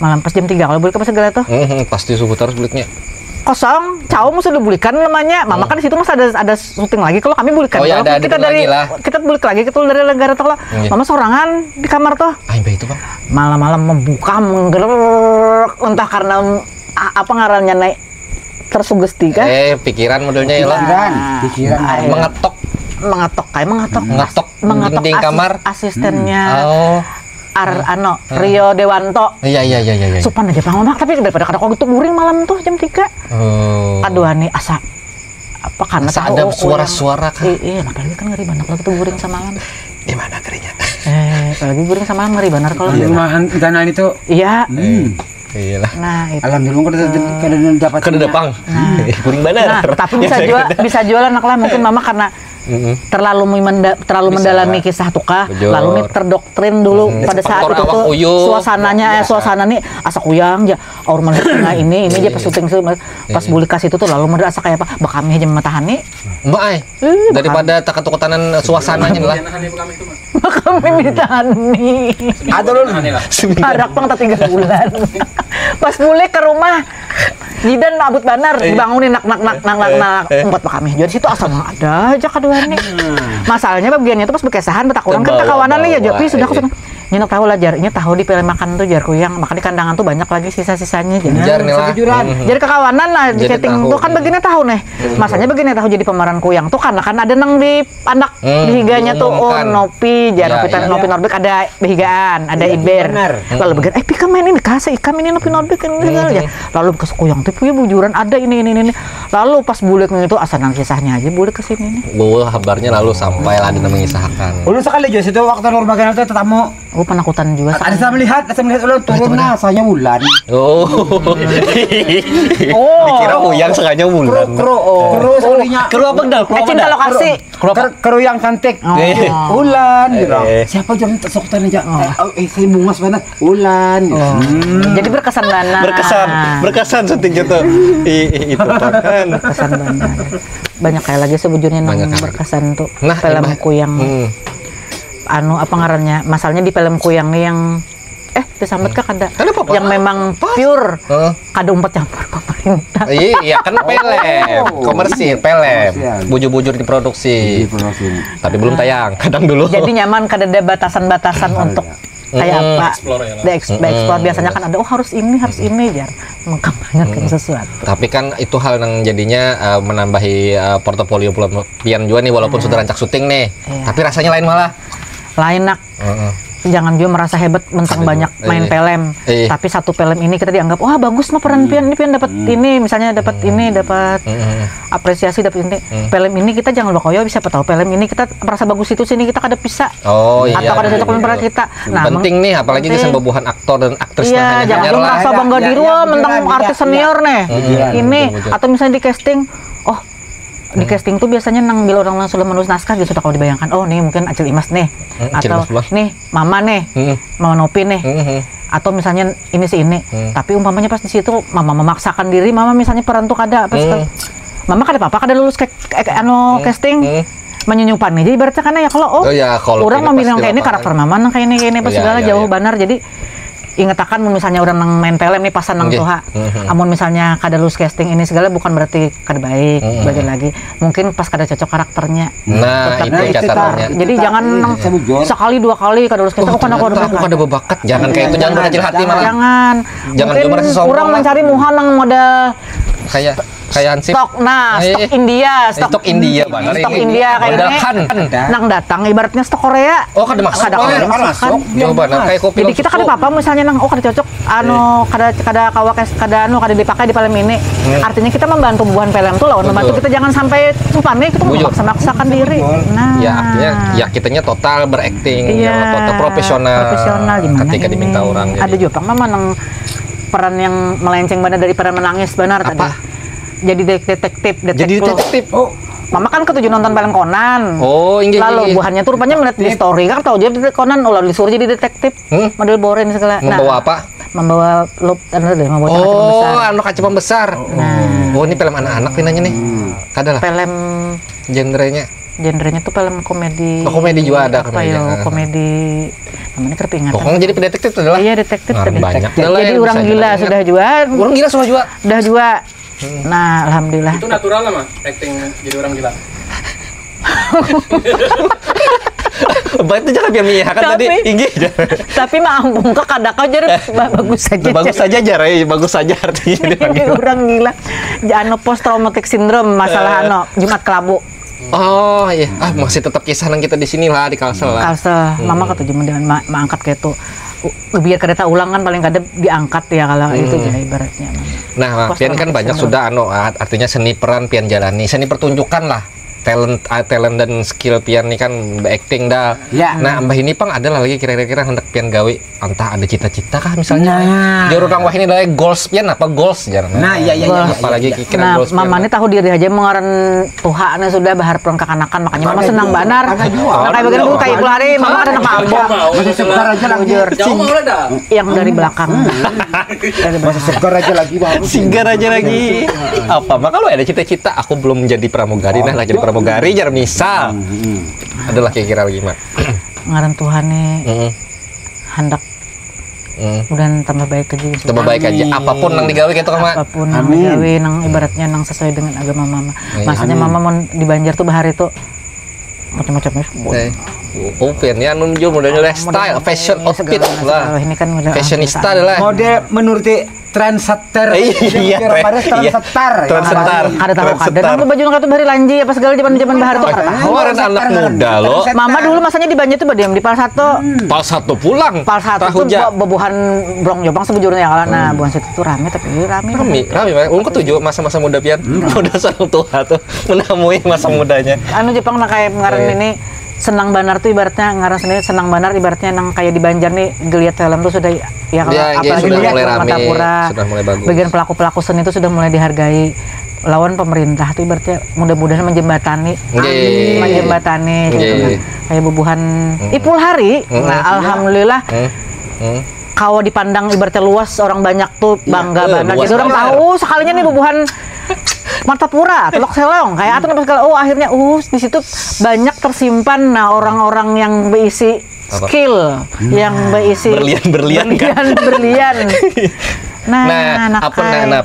Malam pas jam 3 kalau bulik apa segala tuh. Pasti subuh terus buliknya. Kosong, cowok mesti bulikan namanya. Mama kan di situ masih ada syuting lagi. Kalau kami bulikan. Kalau kita dari kita bulik lagi kita dari negara tuh. Mama sorangan di kamar tuh. Itu Bang. Malam-malam membuka menggerak entah karena apa ngarannya naik tersugesti kan? Pikiran modelnya ya lah. Pikiran. Mengetok di kamar asistennya Rio Dewanto. Iya. Supan aja Bang Mama, tapi daripada kada kok gitu guring malam tuh jam 3. Aduh ani asa apa karena ada suara-suara kan. Iya, apalagi kan ngeri banget kalau gitu guring semalam. Gimana ngerinya? Apalagi guring semalam ngeri banget kalau di rumahan kanal itu. Iya. Iyalah. Nah, itu. Alhamdulillah kada dapat. Kada dapang. Guring benar. Nah, tapi bisa jualan anak lah mungkin Mama karena terlalu mendalami kisah tukah lalu nih terdoktrin dulu pada saat itu tuh suasana nih asa kuyang ya aur manehna ini dia pas syuting pas bulikas itu tuh lalu mendel asa kayak apa bakami aja matahani mbak ai daripada takut-takutanan suasananya lah bakami ditahani ada lu harak pang 3 bulan pas bulik ke rumah Jidan abut banar dibangunin nak empat kami jadi situ asal ada aja kedua nih masalahnya bagiannya itu pas berkesahan betakuran kan kawanan nih ya Jopi sudah aku nyenok tahu lah jarnya tahu di film makan tuh jar kuyang makan di kandangan tuh banyak lagi sisa-sisanya jar jadi kekawanan lah di setting tuh kan begini tahu nih masanya begini tahu jadi pemeran kuyang tuh karena kan ada nang di anak bihiganya tuh Nopi jar Nopi Norbek ada bihigaan ada Iber lalu begini pika main ini kasih ikam ini Nopi Norbek ini lalu ke kuyang tuh punya bujuran ada ini lalu pas bulik itu asanan kisahnya aja bulik kesini nih kabarnya lalu sampai lah ada mengisahkan ulun sekali juga situ waktu Nurbagan itu tetamu penakutan juga ada saya melihat ulun turun saya Wulan dikira Uyang sengaja Wulan kru sekalinya kru apa dal cinta lokasi kru yang cantik Wulan siapa jam soktan aja saya bungas mana Wulan jadi berkesan banget berkesan syuting gitu itu kan berkesan banget banyak kayak lagi sebujurnya yang berkesan tuh filmku yang apa ngarannya masalahnya di filmku yang nih yang disambat kah kada yang memang pure kada umpat campur pemerintah iya kan komersil bujur-bujur diproduksi tapi belum tayang kadang dulu jadi nyaman kada ada batasan-batasan untuk kayak apa explore biasanya kan ada harus ini jar mengkampanyekan sesuatu tapi kan itu hal yang jadinya menambahi portofolio pian juga nih walaupun sudah rancak syuting nih tapi rasanya lain malah nak jangan juga merasa hebat mentang banyak main film tapi satu film ini kita dianggap wah bagus mah peran pian dapat ini misalnya dapat ini dapat apresiasi dapat ini film ini kita jangan lupa siapa tahu film ini kita merasa bagus itu sini kita kada bisa atau kada cocok dengan peran kita penting nih apalagi kesan bobohan aktor dan aktris jangan merasa bangga diri mentang artis senior nih ini atau misalnya di casting di casting tuh biasanya nang bila orang sudah menulis naskah dia sudah kalau dibayangkan nih mungkin Acil Imas nih atau nih Mama nih Mama Nopi nih atau misalnya ini si ini tapi umpamanya pas di situ Mama memaksakan diri Mama misalnya peran tuh kada Mama kada apa-apa kada lulus casting menyunyupan nih jadi ibaratnya kan ya kalau orang memilih kayak ini karakter Mama nang kayak ini pas segala jauh banar jadi ingetakan misalnya orang nang main film nih pasan nang tuha amun misalnya kada lulus casting ini segala bukan berarti kada baik bagi lagi mungkin pas kada cocok karakternya itu catatannya jadi jangan sekali 2 kali kada lulus casting aku kada berbakat jangan kayak itu jangan berkecil hati malah jangan mungkin kurang mencari muha nang modal kayak kayak Hansip. Stok India, stok India benar stok ini. India kayak ini. Nang datang ibaratnya stok Korea. Oh, kada masuk. Masuk. Coba kayak kopi. Jadi kita kada apa-apa misalnya nang kada cocok kada kawa kada dipakai di film ini. Artinya kita membantu bubuhan film tuh lawan membantu kita jangan sampai nih kita memaksakan diri. Nah, ya artinya ya kitanya total berakting, total profesional gimana ketika diminta orang. Ada juga mama nang peran yang melenceng benar dari peran menangis benar tadi. Jadi detektif. Jadi detektif. Oh, mama kan ketujuh nonton film Conan. Oh, inggih. Lalu buahannya tuh rupanya melihat di story kan tahu jadi Conan ulah disuruh jadi detektif. Model boring segala. Membawa apa? Membawa membawa kaca besar. Oh, anu kaca besar. Oh, ini film anak-anak pinanya nih. Kadalah. Film genrenya tuh film komedi. Oh, komedi juga ada komedi. Namanya terpingat. Pokoknya jadi detektif adalah. Iya, detektif tadi. Banyak. Jadi orang gila sudah juga. Orang gila sudah juga. Sudah juga. Nah, alhamdulillah. Itu natural lah, Mah, acting jadi orang gila. Berarti jangan biar Mia kan tadi inggih. Tapi mah ampun kok kada kau jadi bagus saja. Bagus saja jar, bagus saja artinya jadi orang gila. Jangan post traumatic syndrome masalah Jumat Kelabu. Oh iya, masih tetap kisah nang kita di sini lah di Kalsel lah. Kalsel, mama kata cuma dengan angkat kayak itu. Biar kada ulang kan paling kada diangkat ya kalau itu ya ibaratnya. Nah, pian kan banyak sudah artinya seni peran pian jalani, seni pertunjukan lah. Talent dan skill pian nih kan acting dah. Ya. Nah, mbah ini pang adalah lagi kira-kira hendak pian gawe entah ada cita-cita kah misalnya. Jauh orang wah ini adalah goals pian apa goals jarang. Nah, iya. Apalagi kira goals. Mama ini tahu diri aja mengaran Tuhannya sudah bahar perang kekanakan makanya mama senang banar. Nah, kayak begini dulu kayak pelari mama ada nama Ambo. Masih sebentar aja lagi. Yang dari belakang. Masih sebentar aja lagi. Singgar aja lagi. Apa? Maka lu ada cita-cita aku belum menjadi pramugari nah jadi pramugari jar misal adalah kira-kira gimana ngaran Tuhan nih hendak udah tambah baik aja apapun nang digawe gitu kan mak apapun nang digawe nang ibaratnya nang sesuai dengan agama mama maksudnya mama mau di Banjar tuh bahari tuh macam-macamnya open ya nunjuk modalnya style fashion outfit lah ini kan fashionista adalah model menuruti trendsetter trendsetter ada tahu kada nang baju nang bari lanji apa segala zaman bahar tuh orang anak muda loh mama dulu masanya di Banjar tuh badiam di Pal 1 pulang Pal 1 tuh bobohan brong jobang sebujurnya kalau nah buan situ tuh rame tapi rame ulun ketujuh masa-masa muda pian udah sareng tua tuh menamui masa mudanya anu Jepang nak kayak ngaran ini senang banar tuh ibaratnya ngaran sendiri senang banar ibaratnya nang kayak di Banjar nih geliat film tuh sudah ya kalau apalagi sudah mulai rame sudah mulai bagus bagian pelaku seni itu sudah mulai dihargai lawan pemerintah tuh ibaratnya mudah-mudahan menjembatani gitu kan. Kayak bubuhan Ipul Hari nah alhamdulillah kalau dipandang ibaratnya luas orang banyak tuh bangga banget jadi orang tahu sekalinya nih bubuhan Martapura, Telok Selong, kayak atau segala. Oh akhirnya, di situ banyak tersimpan. Nah orang-orang yang berisi skill, yang berisi berlian. Nah,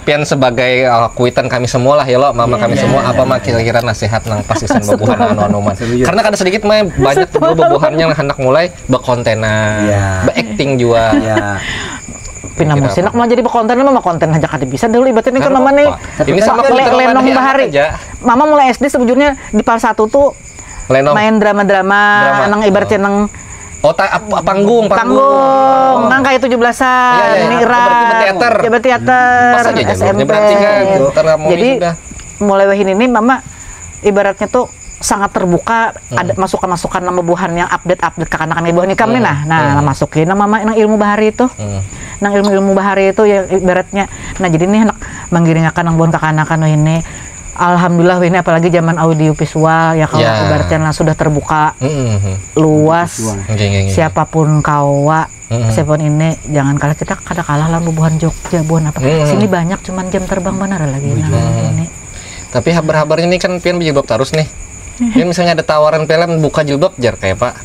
pian sebagai kuitan kami semua lah ya lo, mama kami semua. Apa mah kira-kira nasihat nang pasisan bobohan anu-anuman. Karena kada sedikit mah banyak bobohannya yang hendak mulai berkontenan, berakting juga. Pinamusin nak mau jadi konten aja kada bisa dulu ibaratnya kan mama nih ini sama lenong bahari mama mulai SD sebujurnya di Pal 1 tuh main drama-drama nang ibaratnya nang panggung nang kayak 17-an teater SMP jadi mulai wahin ini mama ibaratnya tuh sangat terbuka ada masukan-masukan nama buhan yang update kekanakan ibu nikam nih nah masukin nama mama nang ilmu bahari itu nang ilmu bahari itu ya ibaratnya nah jadi nih anak menggiringakan nang buhan kekanakan ini alhamdulillah ini apalagi zaman audio visual ya kalau ibaratnya sudah terbuka luas siapapun siapapun ini jangan kalah kita kada kalah lah bubuhan Jogja buhan apa sini banyak cuman jam terbang benar lagi ini tapi kabar-kabarnya ini kan pian jilbab terus nih pian misalnya ada tawaran film buka jilbab jar kayak pak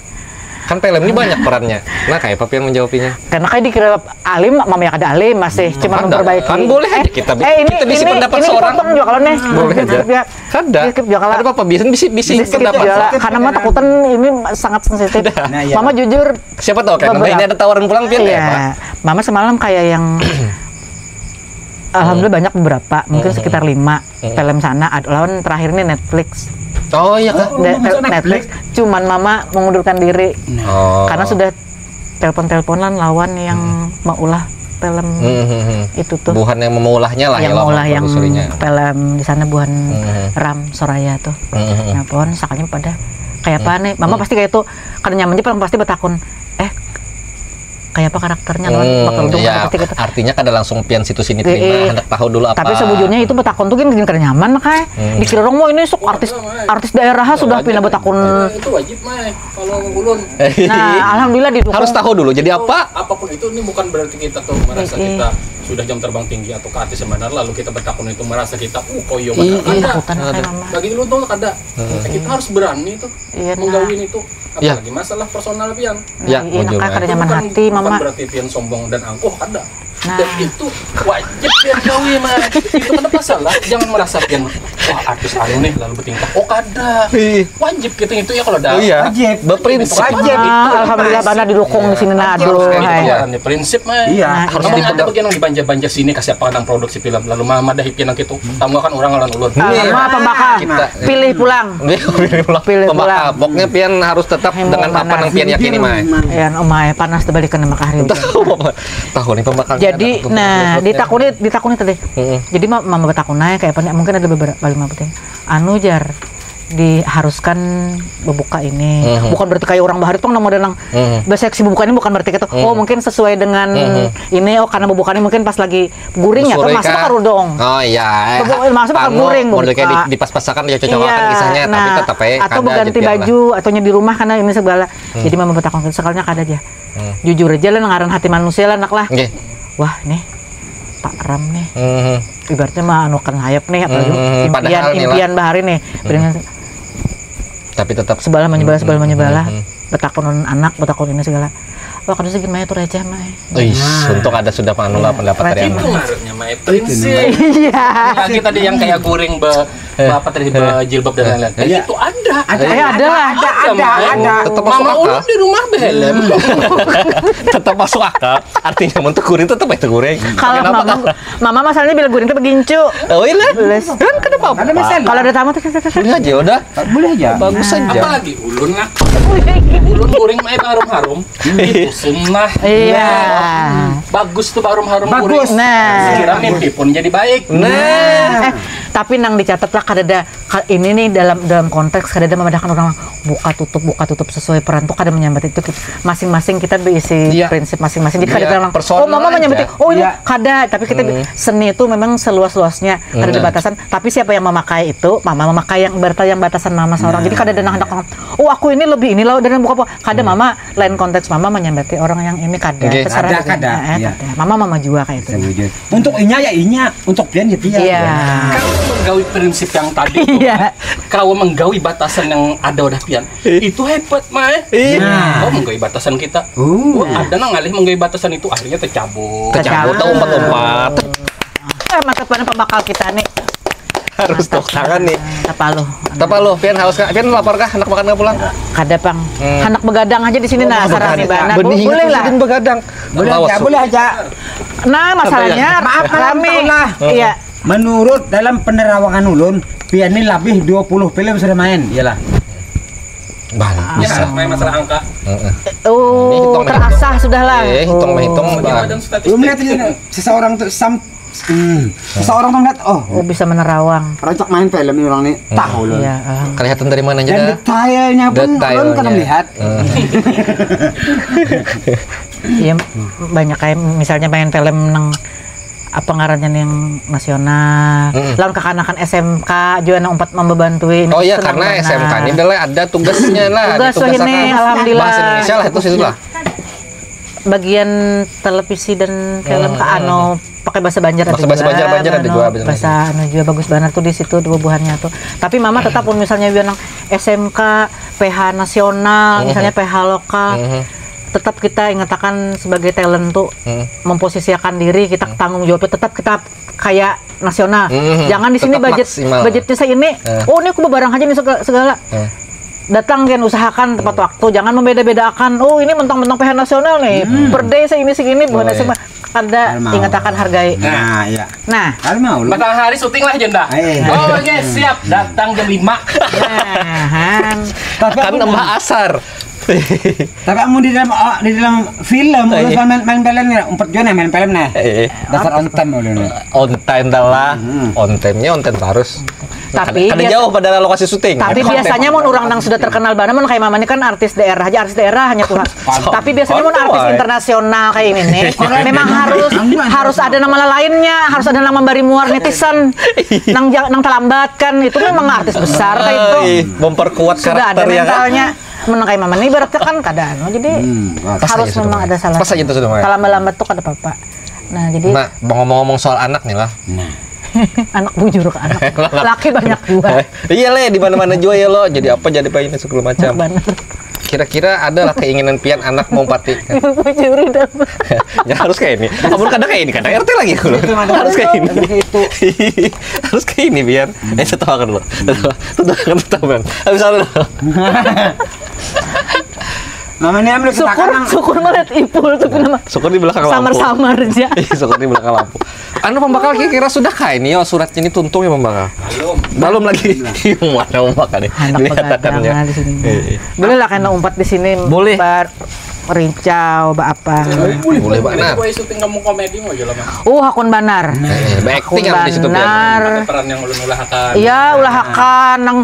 kan film ini banyak perannya nah kayak apa pian menjawabinya karena kayak dikira alim mama ya kada alim masih cuma memperbaiki kan boleh aja kita bisa pendapat seorang juga kalau nih boleh aja ada apa bisa pendapat karena mah takutan ini sangat sensitif mama jujur siapa tahu kan ini ada tawaran pulang pian ya pak mama semalam kayak yang Alhamdulillah banyak beberapa, mungkin sekitar 5 film sana. Lawan terakhir ini Netflix. Oh iya kah? Netflix. Cuman mama mengundurkan diri karena sudah telepon-teleponan lawan yang mengulah film itu tuh. Buhan yang memulahnya lah yang ya, mengulah yang produsernya. film di sana Buhan Ram Soraya tuh. Nah, pohon sakanya pada kayak apa nih? Mama pasti kayak itu karena nyaman aja pasti bertakun. Kayak apa karakternya bakal ya, gitu. Artinya kada langsung pian situ sini terima hendak tahu dulu apa. Tapi sebujurnya itu betakun tuh kan nyaman makanya dikira orang mau ini sok artis daerah sudah pindah betakun. Itu wajib mah kalau ulun. Nah, alhamdulillah didukung. Harus tahu dulu jadi apa? Apapun itu ini bukan berarti kita tuh merasa kita sudah jam terbang tinggi atau ke artis yang benar lalu kita betakun itu merasa kita koyo benar. Bagi lu tuh kada. Kita harus berani tuh menggawin itu. Apalagi masalah personal pian. Ya, karena nyaman hati mama. Bukan berarti pian sombong dan angkuh kada. Dan itu wajib pian gawi mah. Itu kenapa salah? Jangan merasa pian wah artis anu nih lalu bertingkah. Kada. Wajib kita itu ya kalau ada. Wajib. Berprinsip. Wajib. Alhamdulillah bana didukung di sini nah aduh. Ini prinsip mah. Harus ada bagian yang dibanja-banja sini kasih apa kadang produksi film lalu mama dah pian kitu. Tamu kan orang ngalan ulun. Mama pembakar. Pilih pulang. Pilih pulang. Pokoknya pian harus tetap dengan apa yang pian yakini mah. Ya, omah panas terbalikan sama kahari. Tahu nih pembakar. Jadi, nah ditakuni tadi. Jadi mama bertakunnya kayak apa? Mungkin ada beberapa kalimat penting. Anu jar diharuskan membuka ini. Bukan berarti kayak orang bahari tuh nama danang. Seksi buka ini bukan berarti gitu. Oh mungkin sesuai dengan ini. Oh karena buka ini mungkin pas lagi guring ya. Masuk karu dong. Oh iya. Masuk ke guring. Model kayak dipas-pasakan ya cocok-cocokan kisahnya. Tapi tetap atau berganti baju atau di rumah karena ini segala. Jadi mama bertakun sekalinya kada aja. Jujur aja lah ngaran hati manusia lah anak lah. Wah nih Pak Ram nih. Ibaratnya mah anu kan hayap nih apalagi impian bahari nih. Tapi tetap sebalah menyebalah betakun anak betakun ini segala. Wah kan segini mah itu receh mah. Untuk ada sudah panula pendapat dari itu ngaruhnya mah prinsip. Iya. Lagi tadi yang kayak guring apa tadi jilbab dan lain-lain. Itu ada. Tetap masuk akal. Mama di rumah behelm. Tetap masuk akal. Artinya untuk guring tetap itu guring. Kalau mama masalahnya bila guring itu begincu. Oh iya. Kan kenapa? Ada masalah. Kalau ada tamu boleh aja udah. Boleh aja. Bagus saja. Apalagi ulun lah. Ulun guring mah harum-harum. Itu sunnah. Iya. Bagus tuh harum-harum bagus. Guring. Nah. Sekira mimpi pun jadi baik. Nah. Tapi nang dicatat lah kadada ini nih dalam konteks kadada membedakan orang buka tutup sesuai peran tuh kada menyambat itu masing-masing kita berisi prinsip masing-masing. Jadi kada bilang oh mama menyambat oh ini kada tapi kita seni itu memang seluas-luasnya kada ada batasan tapi siapa yang memakai itu mama memakai yang batasan mama seorang. Jadi kada ada hendak oh aku ini lebih ini loh dan buka apa kada mama lain konteks mama menyambati orang yang ini kada terserah kada. Mama juga kayak itu. Untuk inya ya inya untuk pian ya pian. Kau menggawi prinsip yang tadi kau menggawi batasan yang ada udah pian itu hebat mah. Kau menggawi batasan kita. Ada nang ngalih menggawi batasan itu akhirnya tercabut umpat. Mantap banget pembakal kita nih. Harus tok tangan nih. Tapalo. Pian haus kah? Pian lapar kah? Anak makan nggak pulang? Kada pang. Anak begadang aja di sini nah sarani bana. Boleh lah. Begadang. Boleh aja. Nah masalahnya maaf kami. Iya. Menurut dalam penerawangan ulun, pian ini lebih 20 film sudah main, iyalah. Bisa. Main masalah angka. Terasah sudah lah. Hitung. Lu melihat seseorang tuh seseorang tuh melihat bisa menerawang. Rancak main film ini orang nih tahu loh. Iya. Kelihatan dari mananya dan detailnya pun ulun kan melihat. Iya banyak kayak misalnya main film nang apa ngarannya yang nasional lawan kekanakan SMK juga nang umpat membantuin karena SMK ini adalah ada tugasnya lah tugas ini alhamdulillah bahasa Indonesia lah itu situ lah bagian televisi dan film pakai bahasa Banjar ada juga bahasa juga bagus banget tuh di situ bubuhannya tuh tapi mama tetap pun misalnya biar nang SMK PH nasional misalnya PH lokal tetap kita ingatakan sebagai talent tuh memposisikan diri kita tanggung jawabnya tetap kita kayak nasional jangan di sini budgetnya saya ini ini aku barang aja nih segala datang kan usahakan tepat waktu, jangan membeda-bedakan. Oh ini mentang-mentang PH nasional nih, per day segini segini, bukan semua. Ada ingatakan hargai. Nah, iya. Nah, mau. Matahari syuting lah jenda. Oh yes, siap. Datang jam 5. Tapi Kan tambah asar. Tapi kamu di dalam film harus main filmnya, umpat juga main filmnya. Dasar on time udah. On time lah. On time-nya on time terus. Tapi ada jauh pada lokasi syuting. Tapi biasanya mau orang nang sudah terkenal banget, mau kayak mamanya kan artis daerah aja, artis daerah hanya Tuhan. Tapi biasanya mau artis internasional kayak ini nih, memang harus ada nama lainnya, harus ada nama bari muar netizen, nang terlambat kan itu memang artis besar kayak itu. Memperkuat sudah ada karakter ya kan. mentalnya. Menengkai mama ini ibaratnya kan keadaan, jadi harus memang ada salah. Pas aja itu sudah. Kalau lambat tuh ada apa-apa. Nah jadi. Nah, ngomong-ngomong soal anak nih lah. Anak bujur ke anak. Laki banyak juga. Iya le, di mana-mana juga ya lo. Jadi apa jadi ini segala macam. Kira-kira ada lah keinginan pian anak mau party. Ibu bujuri dapat. Ya harus kayak ini. Kamu kadang kayak ini, kadang RT lagi lo. Harus kayak ini. Harus kayak ini biar. Setelah kan lo. Setelah kan. Habis lo. Namanya ambil syukur melihat Ipul tuh nama. Syukur di belakang lampu. Samar-samar aja. Syukur di belakang lampu. Anu pembakal kira-kira sudah kah ini? Oh suratnya ini tuntung ya pembakal. Belum lagi. Mana pembakal nih? Dilihatannya. Boleh lah karena umpat di sini. Boleh. Rincau, apa? Boleh Banar. Gue syuting kamu komedi mau aja lah mah. Hakun Banar. Acting di situ Banar. Peran yang ulun-ulahakan. Iya, ulahakan nang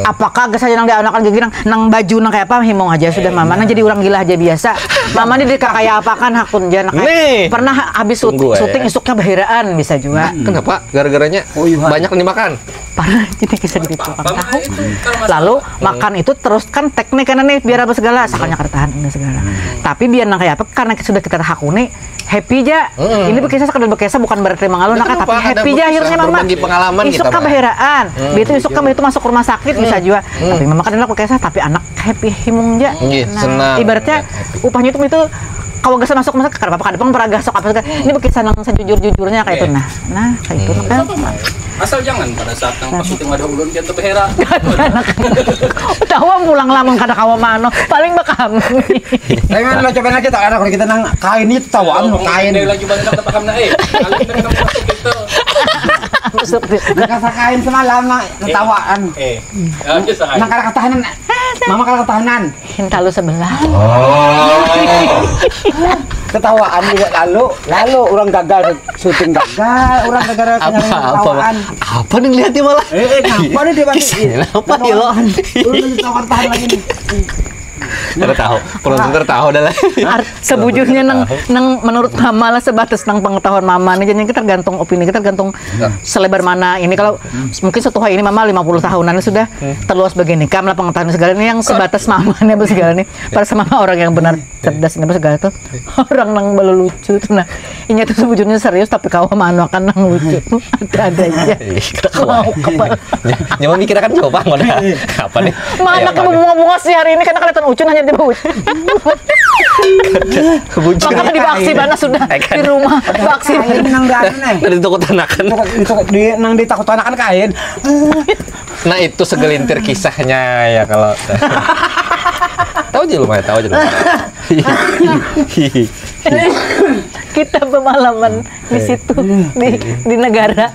apakah geus aja nang dianakan gigi nang baju nang kayak apa himong aja sudah mama nang jadi orang gila aja biasa. Mama ini kayak apa kan hakun jan kayak pernah habis syuting isuknya bahiraan bisa juga. Kenapa? Gara-garanya banyak dimakan. Parah jadi kisah di tukang tahu. Lalu makan itu terus kan teknik kan nih biar apa segala sakalnya kertahan segala. Tapi biar nang kayak apa karena sudah kita hakuni happy aja. Ini bekesa sekadar bekesa bukan berarti mengalu nak tapi happy aja akhirnya mama. Isuk ka bahiraan. Itu isuk ka itu masuk rumah sakit bisa juga. Tapi mama kan anak bekesa tapi anak happy himung aja. Nah, ibaratnya upahnya itu kalau gak masuk karena apa kadang pernah gasok apa ini bekesa nang sejujur-jujurnya kayak itu nah kayak itu kan. Asal jangan pada saat yang pas syuting ada ulun dia tuh behera. Tahu pulang lama kada kawa mano paling bakam. Tapi lo coba lagi tak ada kalau kita nang kain itu tawaan kain. Lagi banyak kita paham nah kali ini kita masuk gitu. Kata kain semalam tawaan. Nang kada katahanan. Mama kada katahanan. Hintalu sebelah. Ketawaan juga lalu orang gagal syuting gagal orang gara-gara ketawaan. Apa nih lihatnya malah? Apa nih dia bagi? Apa ya lo? Tawar tahan lagi nih. Tahu, penonton tahu dah lah. Sebujurnya nang menurut mama lah sebatas nang pengetahuan mama nih, jadi kita tergantung opini kita tergantung selebar mana ini kalau mungkin satu hari ini mama 50 tahunan sudah terluas begini kam lah pengetahuan segala ini yang sebatas mamanya segala nih pada sama orang yang benar cerdas ini segala tuh orang nang balu lucu tuh nah ini tuh sebujurnya serius tapi kau mana akan nang lucu ada aja nyaman mikir kan coba ngoda apa nih mana kamu bunga-bunga sih hari ini karena kelihatan ucun hanya di bawah. Makanya di baksi mana sudah di rumah baksi nang gaane. Tadi toko tanakan. Di nang di toko tanakan kain. Nah itu segelintir kisahnya ya kalau tahu aja lumayan tahu aja. Kita bermalaman di situ di negara.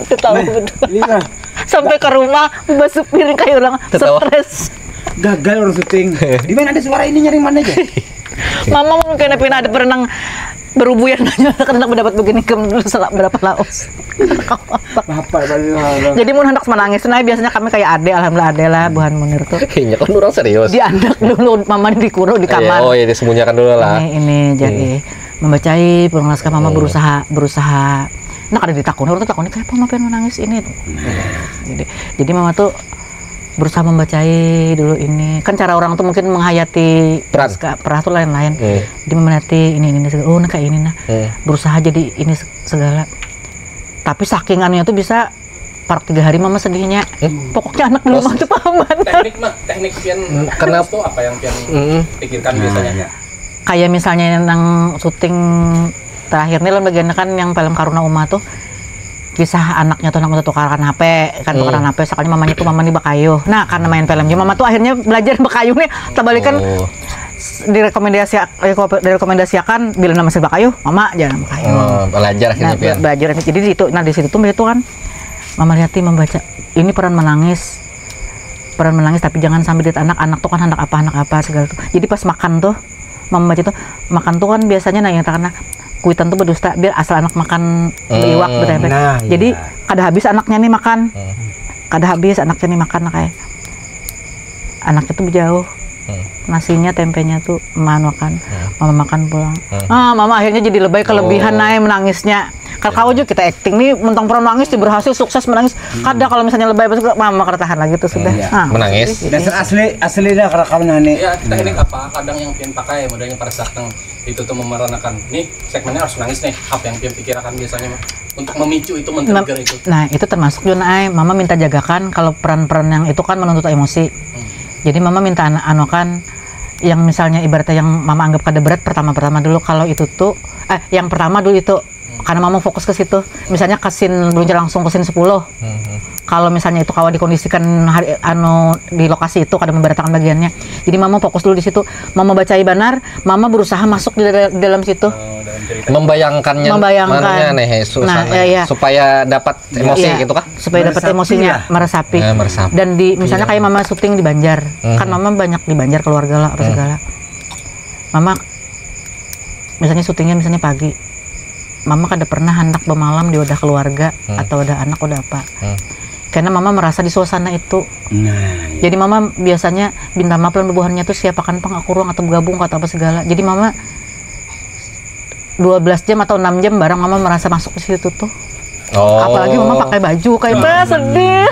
Tahu berdua. Sampai ke rumah basuh piring kayak orang stres. Gagal orang syuting. Di mana ada suara ini nyari mana aja? Mama mungkin ada pernah berubuyan nanya karena mendapat begini dulu selak berapa laos. Jadi mun hendak menangis nah biasanya kami kayak ade alhamdulillah ade lah buhan Munir tuh. Kayaknya kan orang serius. Diandak dulu mama dikurung di kamar. Oh iya disembunyikan dulu lah. Ini jadi membacai pulang naskah mama berusaha nah ada ditakuni orang tuh takuni kayak apa mama pengen menangis ini. Jadi mama tuh berusaha membacai dulu ini kan cara orang tuh mungkin menghayati peran tuh lain-lain dia memenati ini segala oh nah kayak ini nah berusaha jadi ini segala tapi sakingannya tuh bisa par 3 hari mama sedihnya pokoknya anak belum tuh paham teknik pian kenapa tuh apa yang pian pikirkan biasanya kayak misalnya yang syuting terakhir nih bagian kan yang film Karuna Uma tuh kisah anaknya tuh anak tukaran HP kan, tukaran HP sekali mamanya tuh mama nih bakayuh. Nah karena main film mama tuh akhirnya belajar bakayuh nih, terbalikan direkomendasikan bila nama si bakayuh mama jangan bakayuh. Belajar akhirnya nah, belajar jadi di situ itu kan mama lihatin membaca ini peran menangis tapi jangan sampai lihat anak tuh kan anak apa segala tuh. Jadi pas makan tuh mama baca tuh makan tuh kan biasanya yang karena kuitan tuh berdusta biar asal anak makan iwak bertempe. Nah, jadi kada habis anaknya nih makan. Kada habis anaknya nih makan kayak anaknya tuh jauh. Nasinya tempenya tuh mama makan. Mama makan pulang. Mama akhirnya jadi lebay kelebihan naik menangisnya. Kalau juga kita acting nih mentang pernah nangis berhasil sukses menangis. Kada kalau misalnya lebay pas mama kada tahan lagi tuh sudah. Menangis. Dasar asli dah kerakaman nih. Ya teknik apa kadang yang pian pakai modalnya pada saat itu tuh memeranakan nih segmennya harus nangis nih apa yang pian pikirkan biasanya untuk memicu itu men-trigger itu. Nah itu termasuk juga mama minta jagakan kalau peran-peran yang itu kan menuntut emosi. Jadi mama minta anokan yang misalnya ibaratnya yang mama anggap kada berat pertama dulu kalau itu tuh yang pertama dulu itu karena mama fokus ke situ. Misalnya kasin beluncur langsung ke scene 10. Kalau misalnya itu kalau dikondisikan di lokasi itu kada memberatakan bagiannya. Jadi mama fokus dulu di situ. Mama bacai benar, mama berusaha masuk di dalam situ. Membayangkannya mananya nih supaya dapat emosi gitu kah? Supaya dapat emosinya meresapi. Dan di misalnya kayak mama syuting di Banjar. Kan mama banyak di Banjar keluarga lah apa segala. Mama misalnya syutingnya misalnya pagi. Mama kada pernah hendak bermalam di wadah keluarga atau wadah anak wadah apa. Karena mama merasa di suasana itu. Jadi mama biasanya minta maaf dan berbuahannya tuh siapakan pang aku ruang atau bergabung atau apa segala. Jadi mama 12 jam atau 6 jam barang mama merasa masuk ke situ tuh. Apalagi mama pakai baju kayak sedih.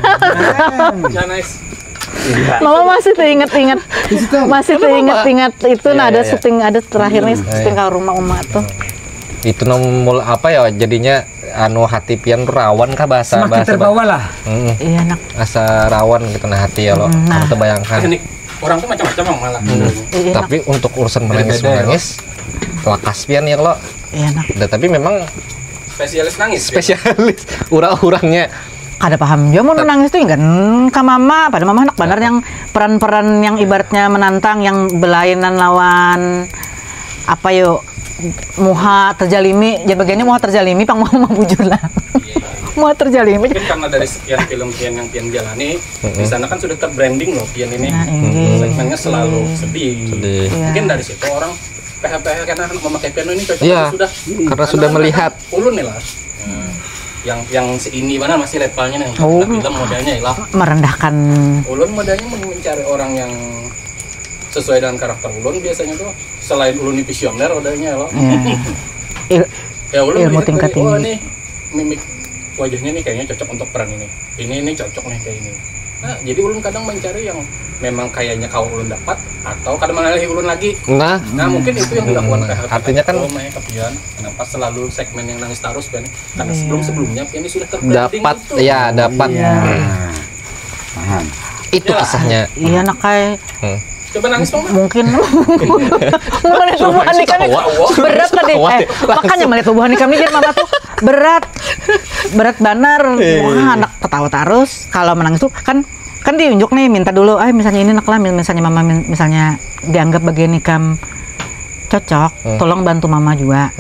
Mama masih teringat itu. Nah ada syuting ada terakhir nih syuting ke rumah Uma tuh. Itu nomor apa ya jadinya hati pian rawan kah bahasa terbawa lah. Iya nak asa rawan gitu hati ya lo. Kamu terbayangkan orang tuh macam-macam malah. Tapi untuk urusan menangis lakas pian ya lo. Iya nak. Tapi memang spesialis nangis. Urang-urangnya kada paham dia mau nangis tuh kan ke mama pada mama anak benar yang peran-peran yang ibaratnya menantang yang belainan lawan apa yuk muha terjalimi jadi bagiannya muha terjalimi pang mau bujur lah. Muha terjalimi mungkin karena dari sekian film pian yang pian jalani di sana kan sudah terbranding loh pian ini segmennya selalu sedih. Mungkin dari situ orang PH karena memakai piano ini cocok sudah karena sudah melihat ulun nih lah yang ini mana masih levelnya nih film modalnya lah merendahkan ulun modalnya mencari orang yang sesuai dengan karakter ulun biasanya tuh selain ulun visioner udahnya loh. Ya ulun ilmu tingkat tinggi. Nih mimik wajahnya nih kayaknya cocok untuk peran ini. Ini cocok nih kayak ini. Nah, jadi ulun kadang mencari yang memang kayaknya kau ulun dapat atau kadang mengalih ulun lagi. Nah mungkin itu yang dilakukan PH. Artinya kan kepian kenapa selalu segmen yang nangis terus kan? Karena sebelumnya ini sudah terbranding dapat itu. Dapat. Paham. Itu kisahnya. Iya nak kayak coba nangis dong. Mungkin melihat tubuhan nikah ini berat tadi. Makanya melihat tubuhan nikah ini mama tuh berat benar. Wah anak ketawa terus. Kalau menangis tuh kan diunjuk nih minta dulu. Misalnya ini nak lah misalnya mama misalnya dianggap bagian nikam cocok. Tolong bantu mama juga.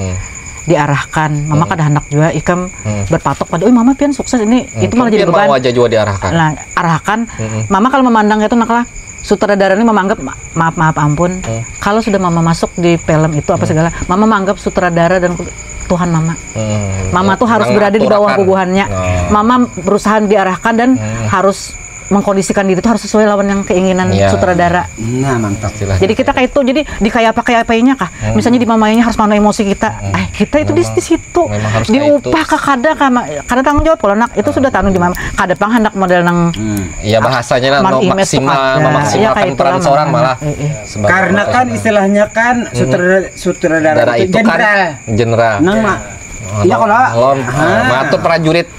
Diarahkan. Mama kada hendak juga ikam berpatok pada mama pian sukses ini itu malah jadi beban. Mau aja juga diarahkan. Nah, arahkan. Mama kalau memandang itu nak lah sutradara ini menganggap maaf ampun kalau sudah mama masuk di film itu apa segala mama menganggap sutradara dan Tuhan mama tuh harus berada di bawah bubuhannya mama berusaha diarahkan dan harus mengkondisikan diri itu harus sesuai lawan yang keinginan sutradara. Nah mantap. Jadi kita kayak itu jadi di kayak apa-apainya kah misalnya di mamanya harus mana emosi kita kita itu di situ diupah ke kada tanggung jawab kalau nak itu sudah tanggung di mama kada pang hendak model nang bahasanya memaksimalkan peran seorang malah karena kan istilahnya kan sutradara itu general iya kalau matur prajurit.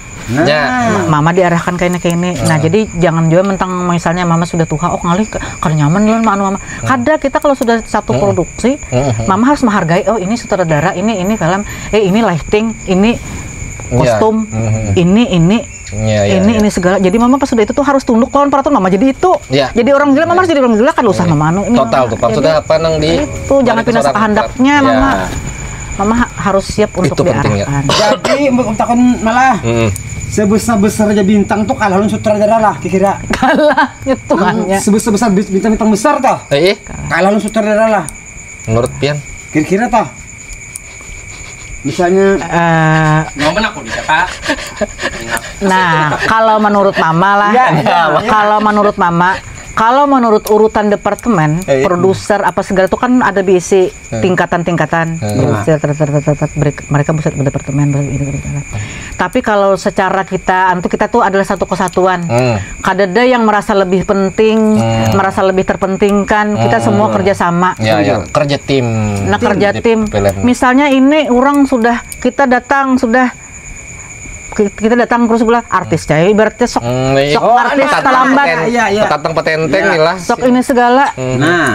Mama diarahkan kayak ini. Nah, jadi jangan juga mentang misalnya mama sudah tua, ngalih kada nyaman lah mama. Kada kita kalau sudah satu produksi, mama harus menghargai ini sutradara, ini film, ini lighting, ini kostum, ini ini segala. Jadi mama pas sudah itu tuh harus tunduk lawan peraturan, mama jadi itu. Jadi orang gila, mama harus jadi orang gila kan usah mama anu ini. Total tuh, maksudnya apa nang di itu jangan pindah sekehendaknya mama. Mama harus siap untuk diarahkan. Jadi untuk takon malah sebesar aja bintang tuh kalah lawan sutradara lah kira-kira. Kalah nyetuannya. Sebesar bintang-bintang besar toh. Kalah lawan sutradara lah. Menurut Pian Kira-kira toh. Misalnya ngomong aku di siapa? Nah, kalau menurut mama lah, kalau menurut urutan departemen, produser apa segala itu kan ada BC tingkatan-tingkatan. Produser mereka bisa ke departemen. Tapi kalau secara kita tuh adalah satu kesatuan. Kadada yang merasa lebih penting, merasa lebih terpentingkan, kita semua kerjasama. Kerja tim. Nah, kerja tim. Misalnya ini orang kita datang terus bilang artis cai ibaratnya sok artis terlambat tatang petenteng nih lah sok ini segala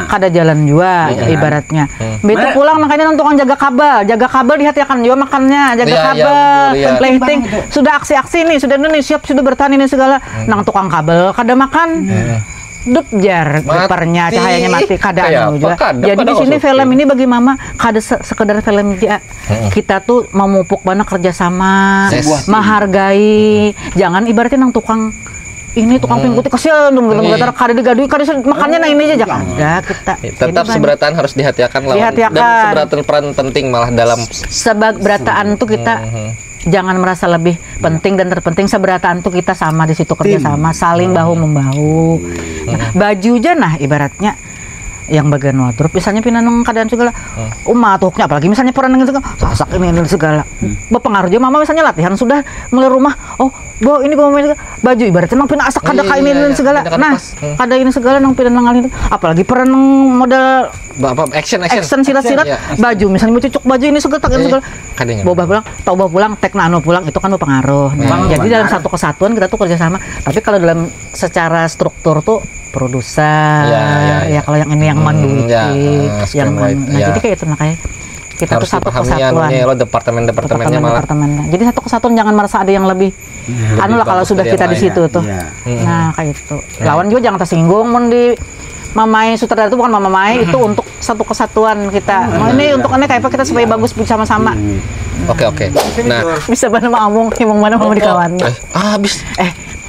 kada jalan juga ibaratnya begitu pulang makanya tukang jaga kabel dihati-hatikan juga makannya jaga kabel lighting sudah aksi-aksi nih sudah siap sudah bertahan ini segala nang tukang kabel kada makan jar papernya cahayanya mati kadang juga. Jadi di sini film ini bagi mama kada sekedar film aja. Kita tuh memupuk banget kerjasama, menghargai. Jangan ibaratnya nang tukang pingguti kasihan dong kada digadui kada makannya nah ini aja jangan ada kita. Tetap seberataan harus dihati-hatikan lawan dan seberataan peran penting malah dalam seberataan tuh kita jangan merasa lebih penting dan terpenting. Seberataan tuh kita sama di situ kerjasama, saling bahu membahu. Baju aja nah ibaratnya yang bagian wardrobe misalnya pinanang keadaan segala tuhuknya apalagi misalnya peran segala sasak ini segala berpengaruh aja mama misalnya latihan sudah mulai rumah ini baju ibaratnya nang pina asak kada ini segala nah kada ini segala nang pina nang apalagi peran model action silat-silat baju misalnya mau cucuk baju ini segala bawa pulang tek nano pulang itu kan berpengaruh jadi dalam satu kesatuan kita tuh kerjasama tapi kalau dalam secara struktur tuh produser ya kalau yang ini yang menduiti yang jadi kayak itu makanya kita tuh satu kesatuan departemennya malah jadi satu kesatuan jangan merasa ada yang lebih lah kalau sudah kita di situ tuh nah kayak itu lawan juga jangan tersinggung di mamai sutradara itu bukan mamai itu untuk satu kesatuan kita ini untuk kayak apa kita supaya bagus bersama-sama oke nah bisa mana mau mana mau dikawan habis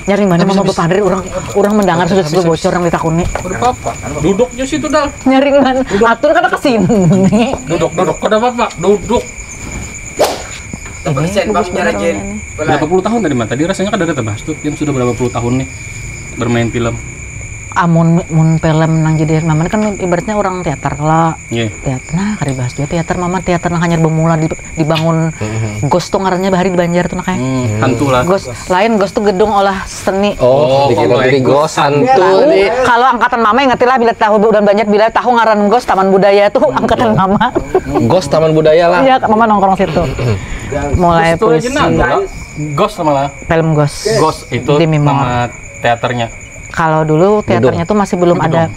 nyari mana mama bapak dari orang mendengar sudah bocor yang ditakuni. Apa? Duduknya situ dah. Nyari mana? Atur kada kesini. Duduk kada bapak. Duduk. Berapa puluh tahun tadi tadi rasanya kada ada bahas tuh yang sudah berapa puluh tahun nih bermain film. Mun film nang jadi mama kan ibaratnya orang teater lah. Teater nah kari bahas juga teater mama teater nang hanyar bermula dibangun Ghost tuh ngarannya bahari di Banjar tuh kayak hantu lah. Ghost lain Ghost tuh gedung olah seni. Dikira Ghost hantu. Kalau angkatan mama ingat lah bila tahu udah Banjar bila tahu ngaran Ghost Taman Budaya tuh angkatan mama. Ghost Taman Budaya lah. Iya mama nongkrong situ. Mulai puisi. Ghost malah. Film Ghost. Ghost itu nama teaternya. Kalau dulu teaternya tuh masih belum ada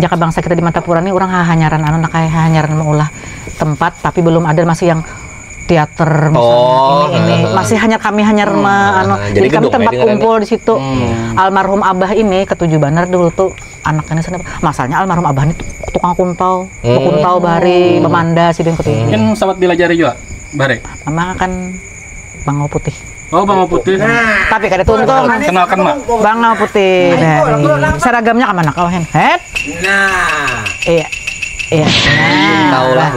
Jaka Bangsa kita di Mantapura nih orang hanyaran kayak hanyaran mengolah tempat tapi belum ada masih yang teater misalnya ini masih kami hanya jadi kami tempat kumpul di situ. Almarhum Abah ini ketujuh Banar dulu tuh anaknya sana masalahnya almarhum Abah ini tukang kuntau bari pemanda sih yang ketujuh kan sempat dilajari juga bare mama kan Bangau Putih. Bangau Putih. Tapi kada tuntung. Kenalkan mak. Bangau Putih dari seragamnya kemana kau Hen? Nah. Iya. Tahu lah.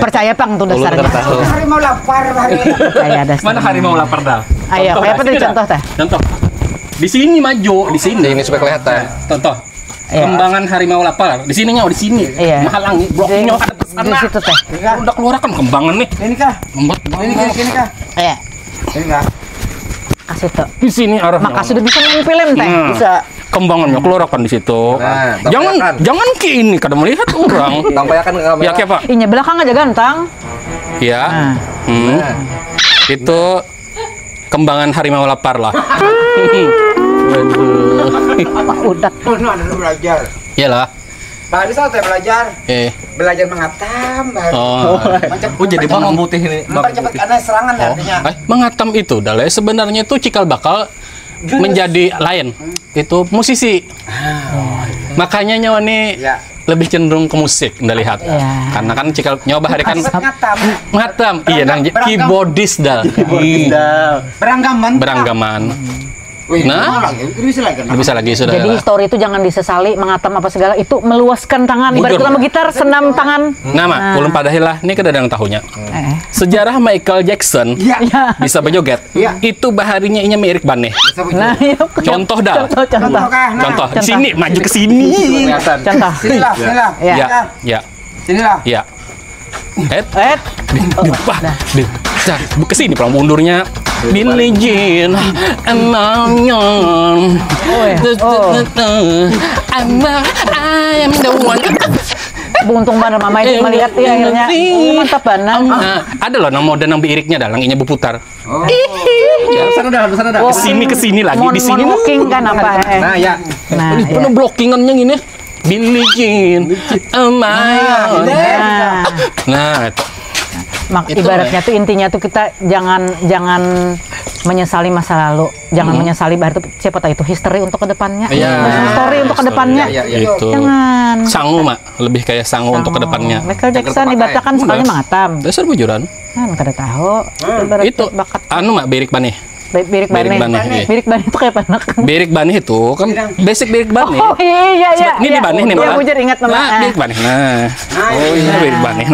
Percaya pang tuh dasarnya. Harimau lapar hari. Saya dasar. Mana harimau lapar dah? Ayo, kayak apa tuh contoh teh? Contoh. Di sini maju, di sini. Ini supaya kelihatan. Contoh. Kembangan harimau lapar. Di sininya di sini. Menghalangi bloknya ada sana. Di situ teh. Udah keluar kan kembangan nih. Ini kah? Ini kah? Iya. Ini kah? Kasih tuh. Di sini arahnya. Maka sudah bisa main film teh. Bisa. Kembangannya keluarkan di situ. Jangan ke ini kada melihat orang. Tampilkan ke kamera. Ya kayak Pak. Ini belakang aja ganteng. Ya. Itu kembangan harimau lapar lah. Apa udah? Ada belajar. Iyalah. Bahari saya belajar. Belajar mengatam, Bahari. Oh, jadi bawang putih ini. Mempercepat karena serangan artinya. Mengatam itu adalah sebenarnya itu cikal bakal menjadi lain. Itu musisi. Makanya nyawa nih lebih cenderung ke musik Anda lihat. Karena kan cikal nyawa Bahari kan mengatam. Iya, nang keyboardis dah. Beranggaman. Nah, bisa lagi sudah. Jadi story itu jangan disesali, mengatam apa segala itu meluaskan tangan. Ibarat kita mau gitar, senam tangan. Nama, ulun padahilah, ini kadang tahunya. Sejarah Michael Jackson bisa berjoget. Itu Baharinya inya mirip Baneh. Nah, contoh dah. Contoh. Sini, maju ke sini. Contoh. Sinilah. Ya. Sinilah. Ya. Ke sini pulang mundurnya. Billie Jean, I am the one. Untung banget mama itu melihat ya akhirnya. Mantap banget. Ada loh nang mode nang biiriknya dah, langitnya berputar. Sana dah. Kesini lagi di sini. Walking kan apa? Nah, ya. Nah, penuh blockingannya gini. Billie Jean, nah. Ibaratnya tuh intinya tuh kita jangan menyesali masa lalu, jangan menyesali bahwa itu siapa tahu itu history untuk kedepannya, story untuk kedepannya. Itu. Jangan. Sangu mak, lebih kayak sangu untuk kedepannya. Michael Jackson ibaratnya kan sekali mengatam. Dasar bujuran. Kan kada tahu. Itu bakat. Anu mak Birik Baneh. Birik Baneh itu kayak panak. Birik Baneh itu kan basic Birik Baneh. Oh iya. Ini Baneh nih malah. Iya, bujur ingat nama. Nah, Birik Baneh. Birik Baneh.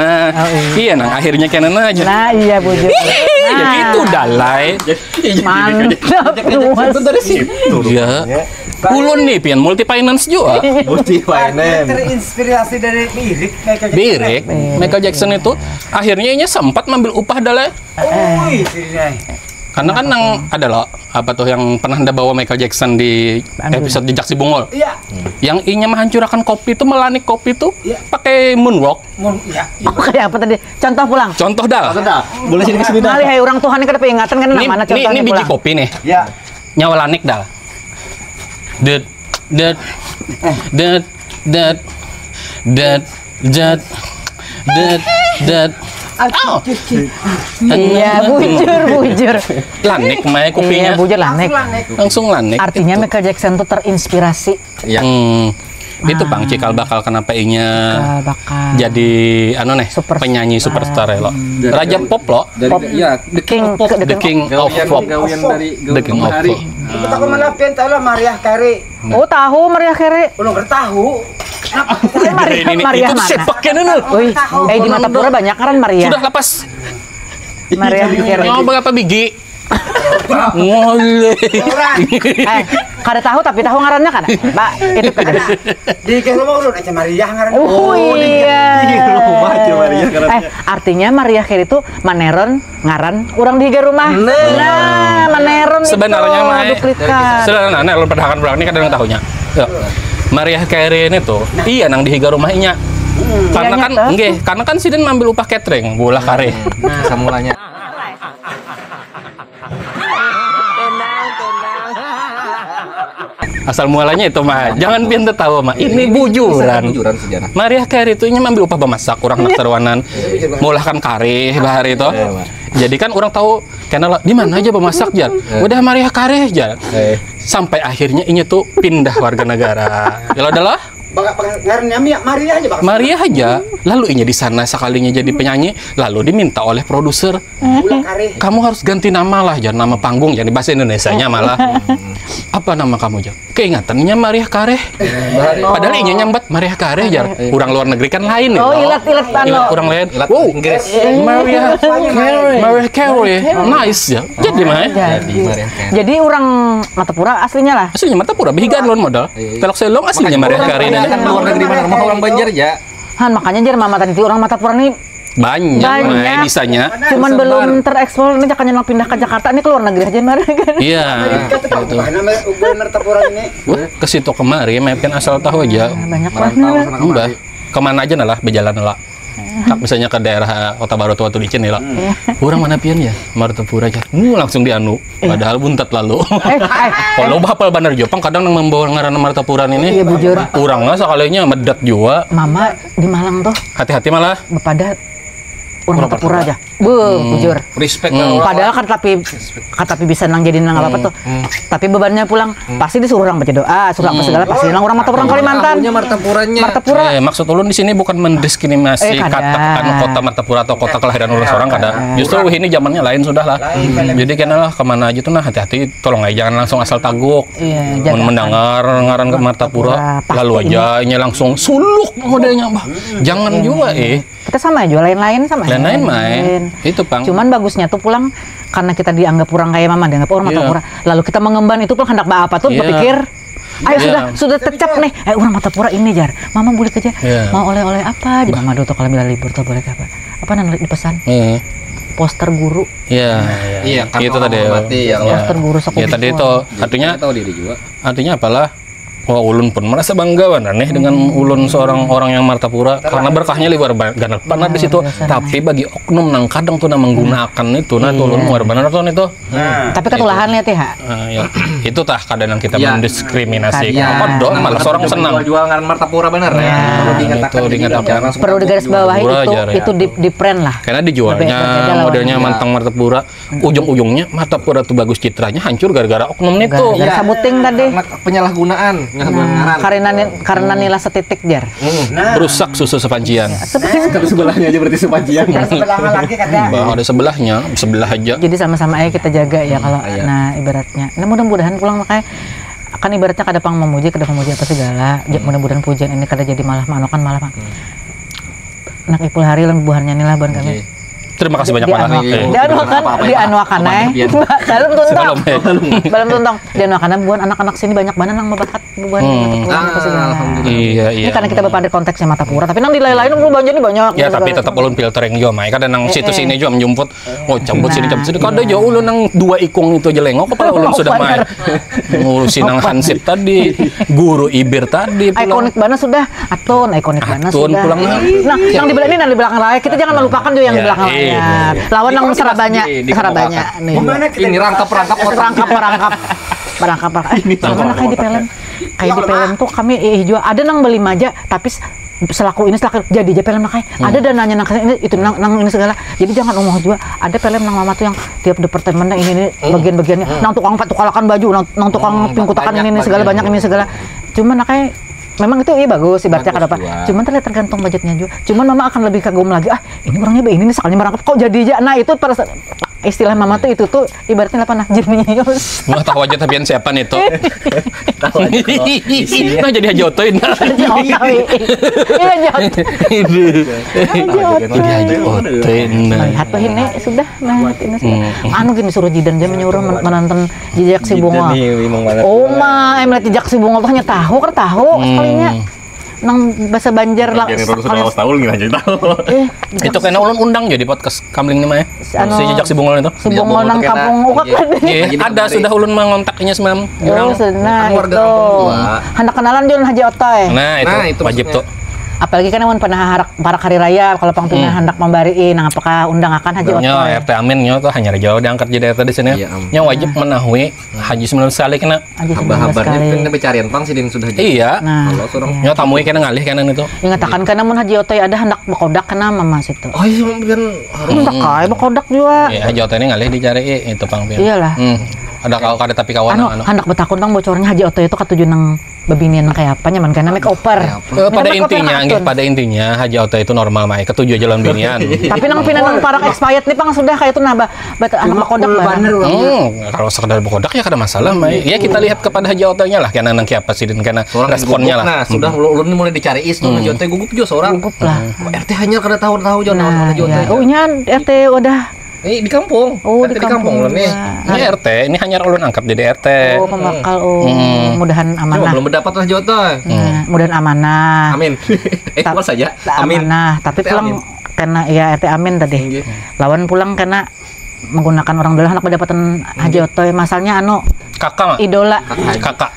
Iya nah akhirnya kanan aja. Nah, iya bujur. Jadi itu dalai. Mantap. Dari situ. Iya. Ulun nih pian multi finance juga. Multi finance. Terinspirasi dari Birik Michael Jackson itu akhirnya sempat mengambil upah dalai. Karena kan yang ada loh apa tuh yang pernah Anda bawa Michael Jackson di episode Jejak Si Bungol. Iya. Yang inya menghancurkan kopi itu, melanik kopi itu pakai moonwalk. Iya. Kayak apa tadi? Contoh pulang. Contoh dah. Boleh sini kesini dah. Hai orang Tuhan ini kada ingatan kan mana contohnya ini biji kopi nih. Iya. Nyawa lanik dah. Iya, bujur. Lanik mae Iya, kopinya. bujur lanik. Langsung lanik. Artinya Michael Jackson tuh terinspirasi. Iya. Itu Bang cikal bakal kenapa inya jadi Super penyanyi superstar ya lo. Raja pop lo. The King of Pop. The King of Pop. Kita ke mana pian tahu lah Mariah Carey. Oh, tahu Mariah Carey. Belum tahu. Mariah itu sepaknya nunu. Di Matapura banyak kan Mariah. Sudah lepas. Mariah Carey. Mau berapa biji? Ngole. Kada tahu tapi tahu ngarannya kan? Mbak, itu kan. Di rumah udah ada Mariah ngaran. Oh iya. Di rumah aja Mariah ngarannya. Artinya Mariah Carey itu maneron ngaran orang di rumah. Nah, maneron itu. Sebenarnya mah duplikat. sederhana lo perdagangan berani kadang tahunya. Mariah Carey ini tuh iya nang dihiga rumahnya. Karena kan siden ngambil upah catering, bola kare. Nah, samulanya. Asal mulanya itu mah, jangan pinter tahu mah. Ini bujuran. Sejarah. Mariah Carey itu ngambil upah bemasak, orang nak terwanan, mulahkan kare bahari itu. Jadi kan orang tahu, karena di mana aja bemasak jar. Udah Mariah Carey jar. Sampai akhirnya ini tuh pindah warga negara. Kalau adalah ngarannya Mariah aja, Bang. Mariah aja. Lalu ini di sana sekalinya jadi penyanyi, lalu diminta oleh produser, kamu harus ganti nama lah, jangan nama panggung, jangan di bahasa Indonesianya malah. Apa nama kamu jar? Keingatannya Mariah Carey. Padahal ini nyambat Mariah Carey jar. Orang luar negeri kan lain ya. Oh, ilat orang lain. Wow, Inggris. Mariah Carey. Nice ya. Jadi mah. Jadi orang Matapura aslinya lah. Aslinya Matapura, bihigan lon modal. Telok selong aslinya Mariah Carey. Kan luar negeri mana rumah orang Banjar ya. Makanya jar mama tadi orang Matapura nih banyak bisanya. Cuman belum terekspor, ini jangan pindah ke Jakarta, ini keluar negeri aja marah kan. Iya. Ke situ kemari, maafkan asal tahu aja. Banyak banget. Kemana aja nalah, berjalan nalah. Misalnya ke daerah Kota Baru atau Watu Licin lah. Orang mana pian ya? Martapura aja. Langsung dianu. Padahal buntat lalu. Kalau hafal Bandar Jepang kadang nang membawa ngaran Martapuran ini. Iya bujur. Urangnya sekalinya medat juga. Mama di Malang tuh. Hati-hati malah. Pada orang Martapura aja. Bujur. Respect Padahal kan tapi bisa nang jadi nang apa tuh. Tapi bebannya pulang pasti disuruh orang baca doa, suruh apa segala pasti nang orang Martapura Kalimantan. Martapura. Maksud ulun di sini bukan mendiskriminasi katakan kota Martapura atau kota kelahiran orang kada. Justru ini zamannya lain sudah lah. Jadi kenalah kemana aja tuh nah hati-hati tolong aja jangan langsung asal taguk. Mendengar ngaran ke Martapura lalu aja ini langsung suluk modelnya bah. Jangan juga Kita sama aja lain-lain sama. Lain-lain main. Itu Pang. Cuman bagusnya tuh pulang karena kita dianggap orang kayak mama, dianggap orang Martapura. Lalu kita mengemban itu pulang hendak apa tuh berpikir, ayo sudah tercap nih. Orang Martapura ini jar. Mama boleh kerja. Mau oleh-oleh apa? Jadi mama tuh kalau bila libur tuh boleh apa? Apa nanti dipesan? Poster guru. Iya, itu tadi. Poster guru sekolah. Ya tadi itu artinya apalah? Wah, ulun pun merasa bangga nih dengan ulun seorang orang yang Martapura karena berkahnya luar banget benar di situ. Tapi bagi oknum nang kadang tuh menggunakan itu, nah ulun luar benar tuh itu. Tapi ketulahan lihat ya. Itu tah kadang yang kita mendiskriminasi. Kodok malah seorang senang. Jual ngaran Martapura benar ya. Perlu diingatkan. Perlu digaris bawahi itu di brand lah. Karena dijualnya modelnya mantang Martapura, ujung-ujungnya Martapura tuh bagus citranya hancur gara-gara oknum itu. Sabuting tadi. Penyalahgunaan. Karena nilai setitik jar. Rusak susu sepancian. Kalau sebelahnya aja berarti sepancian. Sebelahnya lagi kadang. Ada sebelahnya, sebelah aja. Jadi sama-sama aja kita jaga ya kalau nah ibaratnya. Nah mudah-mudahan pulang makanya kan ibaratnya kada pang memuji apa segala. Mudah-mudahan pujian ini kada jadi malah manokan malah. Nak ipul hari lang buahannya nih lah buan kami. Terima kasih banyak malah. Dianuakan dalam tuntong. Dalam tuntong. Dianuakan buan anak-anak sini banyak banget nang mabakat buan Iya. Ini karena kita berpada konteksnya Martapura, tapi nang di lain-lain lu banjir banyak. Ya tapi tetap ulun filtering juga mai kadang nang situs ini juga menjumput. Oh cabut sini. Kada jauh ulun nang dua ikung itu aja lengok kepala ulun sudah main. Ngurusin nang hansip tadi, guru ibir tadi pulang. Ikonik banget sudah. Ikonik banget sudah. Pulang. Nah, yang di belakang ini di belakang layar kita jangan melupakan juga yang di belakang layar. Lawan nang Sarabanya nih. Ini rangkap. Mana kayak di film? Kayak di film tuh kami juga ada nang beli maja tapi selaku jadi aja film kayak ada dananya nang ini itu nang ini segala. Jadi jangan omong juga. Ada film nang mama tuh yang tiap departemennya ini bagian-bagiannya nang tukang tukalakan baju, nang tukang pingkutakan ini segala banyak ini segala. Cuman kayak memang itu bagus ibaratnya kada apa. Cuman tergantung budgetnya juga. Cuman mama akan lebih kagum lagi. Ini orangnya ini sekali merangkap kok jadi aja. Nah, itu pada istilah mama tuh itu tuh ibaratnya apa nah jenius. Wah, tahu aja tapian siapa nih tuh. Tahu aja. Nah, jadi Haji Otoy. Iya, Haji Otoy. Lihat tuh ini sudah ini sudah. Anu gini suruh Jidan dia menyuruh menonton jejak si bunga. Oh, melihat jejak si bunga tuh hanya tahu sekalinya. Nang bahasa Banjar lah. Yang tahun gini aja tahu. Itu kena ulun undang jadi podcast Kamling nih mah ya. Si jejak si Bungol itu. Si Bungol nang kampung ukak tadi. Ada sudah ulun mengontaknya semam. Nah itu. Hendak kenalan Jon Haji Otoy. Nah itu wajib tuh. Apalagi kan mun pernah para hari raya kalau pangpina hendak membariin nang apakah undang akan Haji Otoy. Nya RT Amin nya tuh hanya jauh diangkat jadi RT di sini. Nya wajib menahui Haji 19 kali kena. Kabarnya kan pencarian pang sidin sudah jadi. Iya. Kalau surang nya tamui kena ngalih kanan itu. Ingatakan kana mun Haji Otoy ada hendak bakodak kana mama situ. Oh iya kan harus kayak bakodak juga. Iya Haji Otoy ini ngalih dicari itu pang. Iyalah. Ada kalau kada tapi kawan hendak betakun bang bocornya Haji Otoy itu katuju nang bebinian kayak apa nyaman karena make over. Pada intinya Haji Otoy itu normal mai ketujuh jalan binian. Tapi nang pinan parang expired nih pang sudah kayak itu nambah anak bakodak kalau sekedar bakodak ya kada masalah mai. Ya kita lihat kepada Haji Otoy-nya lah karena nang kiapa sih dan karena responnya lah. Nah, sudah ulun mulai dicari tuh Haji Otoy gugup jo seorang. Gugup lah. RT hanya kada tahu jo Haji Otoy. Oh nya RT udah di kampung. Di kampung ulun nih. Ini RT, ini hanya ulun angkat jadi RT. Oh, pembakal. mudahan amanah. Belum mendapat lah Otoy. Mudahan amanah. Amin. Keluar saja. Amin. Amanah, tapi pulang karena ya RT Amin tadi. Lawan pulang karena menggunakan orang dulu anak pendapatan Haji Otoy. Masalahnya kakak idola kakak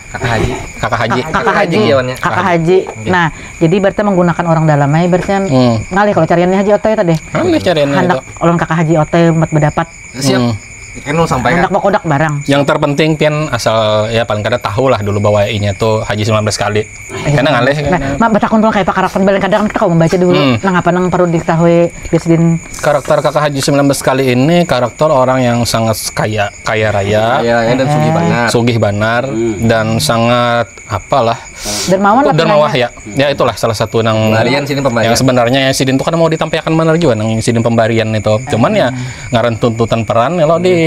Haji. Nah, Jadi berarti menggunakan orang dalamnya berarti ngalih kalau cariannya Haji Otoy tadi. Ngalih cariannya itu. Hendak ulun kakak Haji Otoy umat berdapat. Siap. Kan lu sampai hendak bakodak barang. Yang terpenting pian asal ya paling kada tahu lah dulu bahwa inya tuh Haji 19 kali. Karena ngalih kan. Nah, betakun pulang kayak karakter balen kadang kita kau membaca dulu nang apa nang perlu diketahui biasadin. Karakter kakak Haji 19 kali ini karakter orang yang sangat kaya raya dan sugih banar dan sangat apalah dermawan ya. Ya itulah salah satu nang pembarian sini pembarian. Yang sebenarnya ya sidin tuh kan mau ditampilkan benar juga nang sidin pembarian itu. Cuman ya ngaran tuntutan peran ya lo di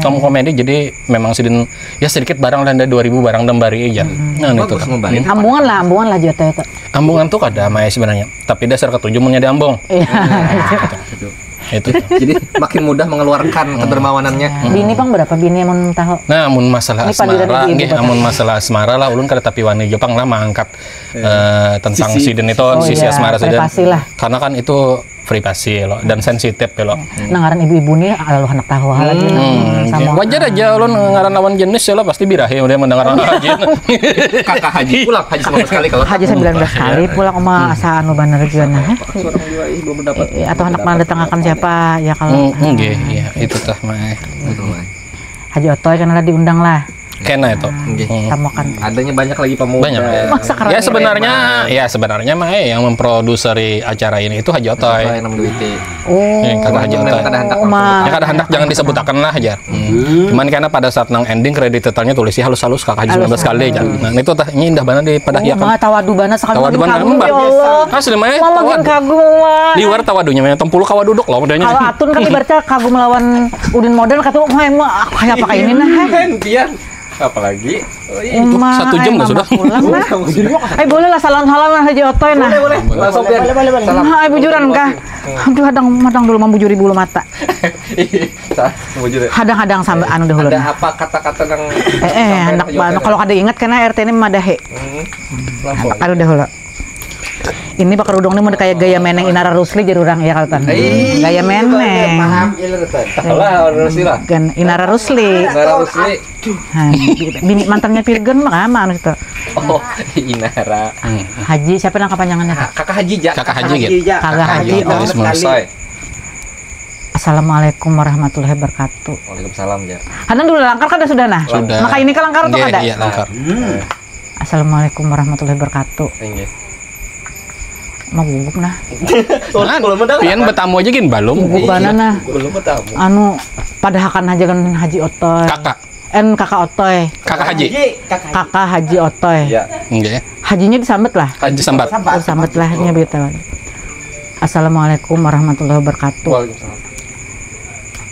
komedi jadi memang sidin ya sedikit barang landa 2000 barang dembari aja. Nah itu ambungan lah jatuh itu. Ambungan tuh kada mah sebenarnya, tapi dasar ketujuh mun nyadi ambung. Itu. Jadi makin mudah mengeluarkan kedermawanannya. Bini pang berapa bini mun tahu? Nah, mun masalah asmara nggih, amun masalah asmara lah ulun kada tapi wani Jepang lah mangkat tentang sidin itu sisi asmara saja. Karena kan itu privasi lo dan sensitif lo. Ngaran ibu-ibu nih lalu anak tahu hal lagi sama. Wajar aja ulun ngaran lawan jenis lo pasti birahi udah mendengar haji. Kakak Haji pulang Haji 19 kali kalau Haji 19 kali pulang sama asa anu banar juga nah. Atau anak mana ditengahkan siapa ya kalau. Nggih, iya itu tah mah. Haji Otoy kan ada diundang lah. Kena itu. Sama kan. Adanya banyak lagi pemuda. Banyak. Ya sebenarnya mah yang memproduseri acara ini itu Haji Otoy. Kakak Haji Otoy. Ya kada hendak jangan disebutakan lah aja. Cuman karena pada saat nang ending kredit totalnya tulisnya halus-halus Kakak Haji 19 kali aja. Nah itu tah ini indah banget di padahiakan. Tawadu banget sekali. Tawadu banget asli mah. Makin kagum mah. Liwar tawadunya mah tempuluh kawaduduk loh modalnya. Kalau Atun kan ibaratnya kagum melawan Udin model kata mah kayak apa ini nah. Apalagi satu jam nggak sudah? Boleh lah salam-salam Haji Otoy nah. Boleh. Langsung salam. Bujuran kah? Aduh hadang dulu membujuri bulu mata. Hadang sampai anu dahulu. Ada apa kata-kata yang hendak kalau kada ingat karena RT ini madahe. Aduh dahulu. Ini bakal udang ini mau kayak gaya meneng Inara Rusli jadi orang ya kaltan. Gaya meneng. Lah Rusli lah. Kan Inara Rusli. Bini mantannya Pirgen mah anu itu. Oh, Inara. Haji siapa nama kepanjangannya? Kakak Haji ja. Kakak Haji gitu. Kakak Haji. Assalamualaikum warahmatullahi wabarakatuh. Waalaikumsalam ja. Hadang dulu langkar kan sudah nah. Maka ini kan langkar tuh ada. Iya langkar. Assalamualaikum warahmatullahi wabarakatuh. Mau guguk nah. Pian betamu aja gin balum. Guguk banana. Belum betamu. Anu padahakan aja kan Haji Otoy. Kakak Otoy. Kakak Haji. Kakak Haji Otoy. Iya. Nggih. Hajinya disambet lah. Haji sambat. Sambat lah nya begitu. Assalamualaikum warahmatullahi wabarakatuh. Waalaikumsalam.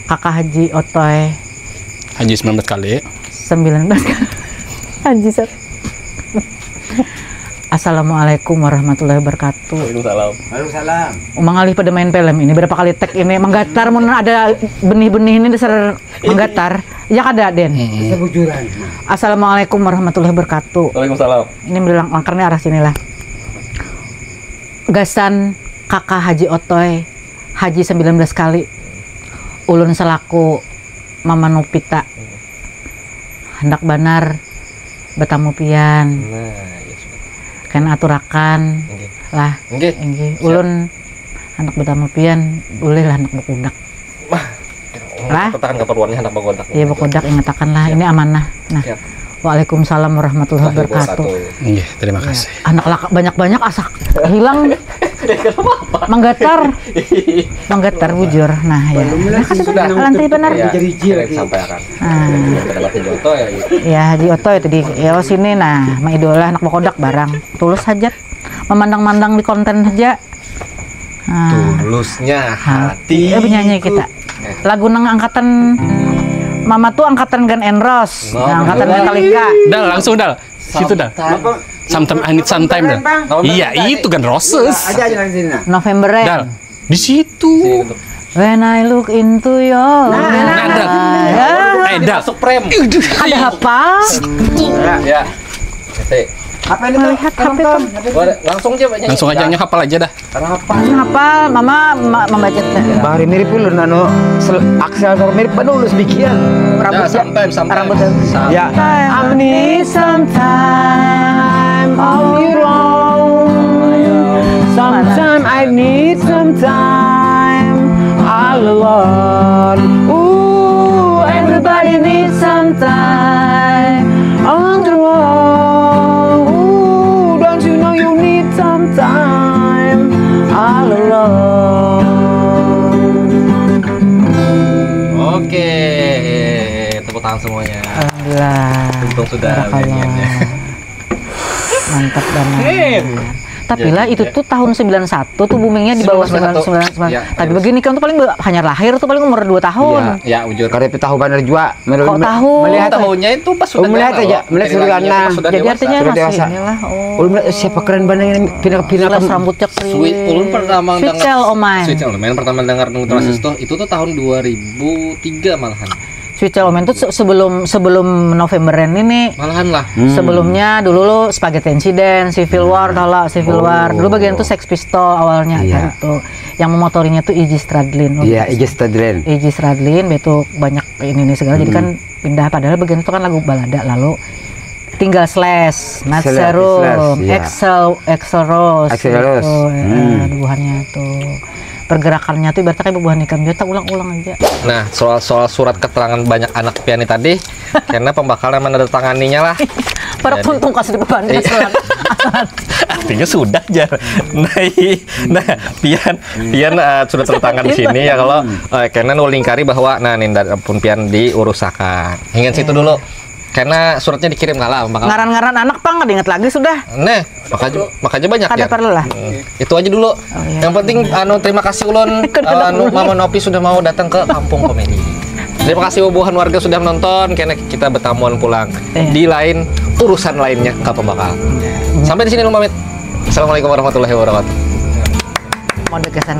Kakak Haji Otoy. Haji 19 kali. 19 kali. Haji set. Assalamualaikum warahmatullahi wabarakatuh. Waalaikumsalam. Mangalih pada main film ini berapa kali tag ini menggatar mun ada benih-benih ini dasar menggatar. Ya kada Den. Assalamualaikum warahmatullahi wabarakatuh. Waalaikumsalam. Ini bilang angkernya arah sinilah. Gasan Kakak Haji Otoy Haji 19 kali. Ulun selaku Mama Nupita. Hendak banar betamu pian. Kena aturakan lah ulun anak betamu pian boleh lah anak bakudak lah katakan keperluannya anak bakudak iya bakudak ingatakan lah ini amanah nah Waalaikumsalam warahmatullahi wabarakatuh. Iya, terima kasih. Anak laka banyak-banyak asak hilang. Menggetar bujur. Nah, ya. Nah, kan sudah lantai benar. Sampaikan. Ya, Haji Oto itu di ya sini nah, ma idola anak bakodak barang. Tulus saja. Memandang-mandang di konten saja. Tulusnya hati. Penyanyi kita. Lagu nang angkatan Mama tuh angkatan Gun N' Roses, angkatan Metallica. Dal, langsung Dal. Situ Dal. Sometimes I need sometime Dal. Iya, itu Gun Roses. November. Dal. Di situ. When I look into your eyes. Dal. Supreme. Ada apa? Ya. Apa ini melihat HP tuh? Langsung aja hafal aja dah. Hafal, Mama membaca. Bahari mirip dulu nano aksel mirip penulis bikian. Rambutnya rambutnya. Ya. I need some time on your own. semuanya. Alhamdulillah. Untung sudah nyanyiannya. Mantap banget. Tapi lah itu tuh tahun 91 tuh boomingnya di bawah 99. Ya, Tapi begini kan tuh paling hanya lahir tuh paling umur 2 tahun. Ya, ujur. Karena tahu benar juga. Kok tahu? Melihat tahunnya itu pas sudah melihat galau, aja, melihat dari sudah laginya anak. pas sudah Jadi dewasa. artinya Sudah masih dewasa. inilah. Ulun siapa keren banget ini pindah-pindah Jelas rambutnya keriwin. Sweet, ulun pertama Sweet Child O' Mine. Sweet Child O' Mine pertama dengar Nutrasis itu tuh tahun 2003 malahan. Sweet Child O' Mine tuh sebelum Novemberan ini. Malahan lah. Sebelumnya dulu lo Spaghetti Incident, Civil War, tau lah Civil War. Dulu bagian tuh Sex Pistol awalnya kan itu. Yang memotorinya tuh Iggy Stradlin. Iya, Iggy Stradlin. Iggy Stradlin itu banyak ini segala. Jadi kan pindah padahal bagian itu kan lagu balada lalu tinggal Slash, Not Serum, Axl Rose. Buahannya tuh. Pergerakannya tuh ibaratnya kayak bubuhan ikan biota ulang-ulang aja. Nah, soal surat keterangan banyak anak piani tadi, karena pembakalan menandatanganinya lah. Para puntung kasih di beban surat. Artinya sudah aja. Nah, pian sudah tertangan di sini ya kalau karena lingkari bahwa nah nih pun pian diurusakan. Hingga situ dulu. Karena suratnya dikirim kalah ngaran-ngaran anak pang nggak diinget lagi sudah. Nah, makanya banyak ya. Perlu lah. Itu aja dulu. Yang penting terima kasih ulun Mama Nopi sudah mau datang ke Kampung Komedi. Terima kasih bubuhan warga sudah menonton karena kita bertamuan pulang di lain urusan lainnya nggak pembakal. Sampai di sini lu pamit. Assalamualaikum warahmatullahi wabarakatuh. Mau ke sana.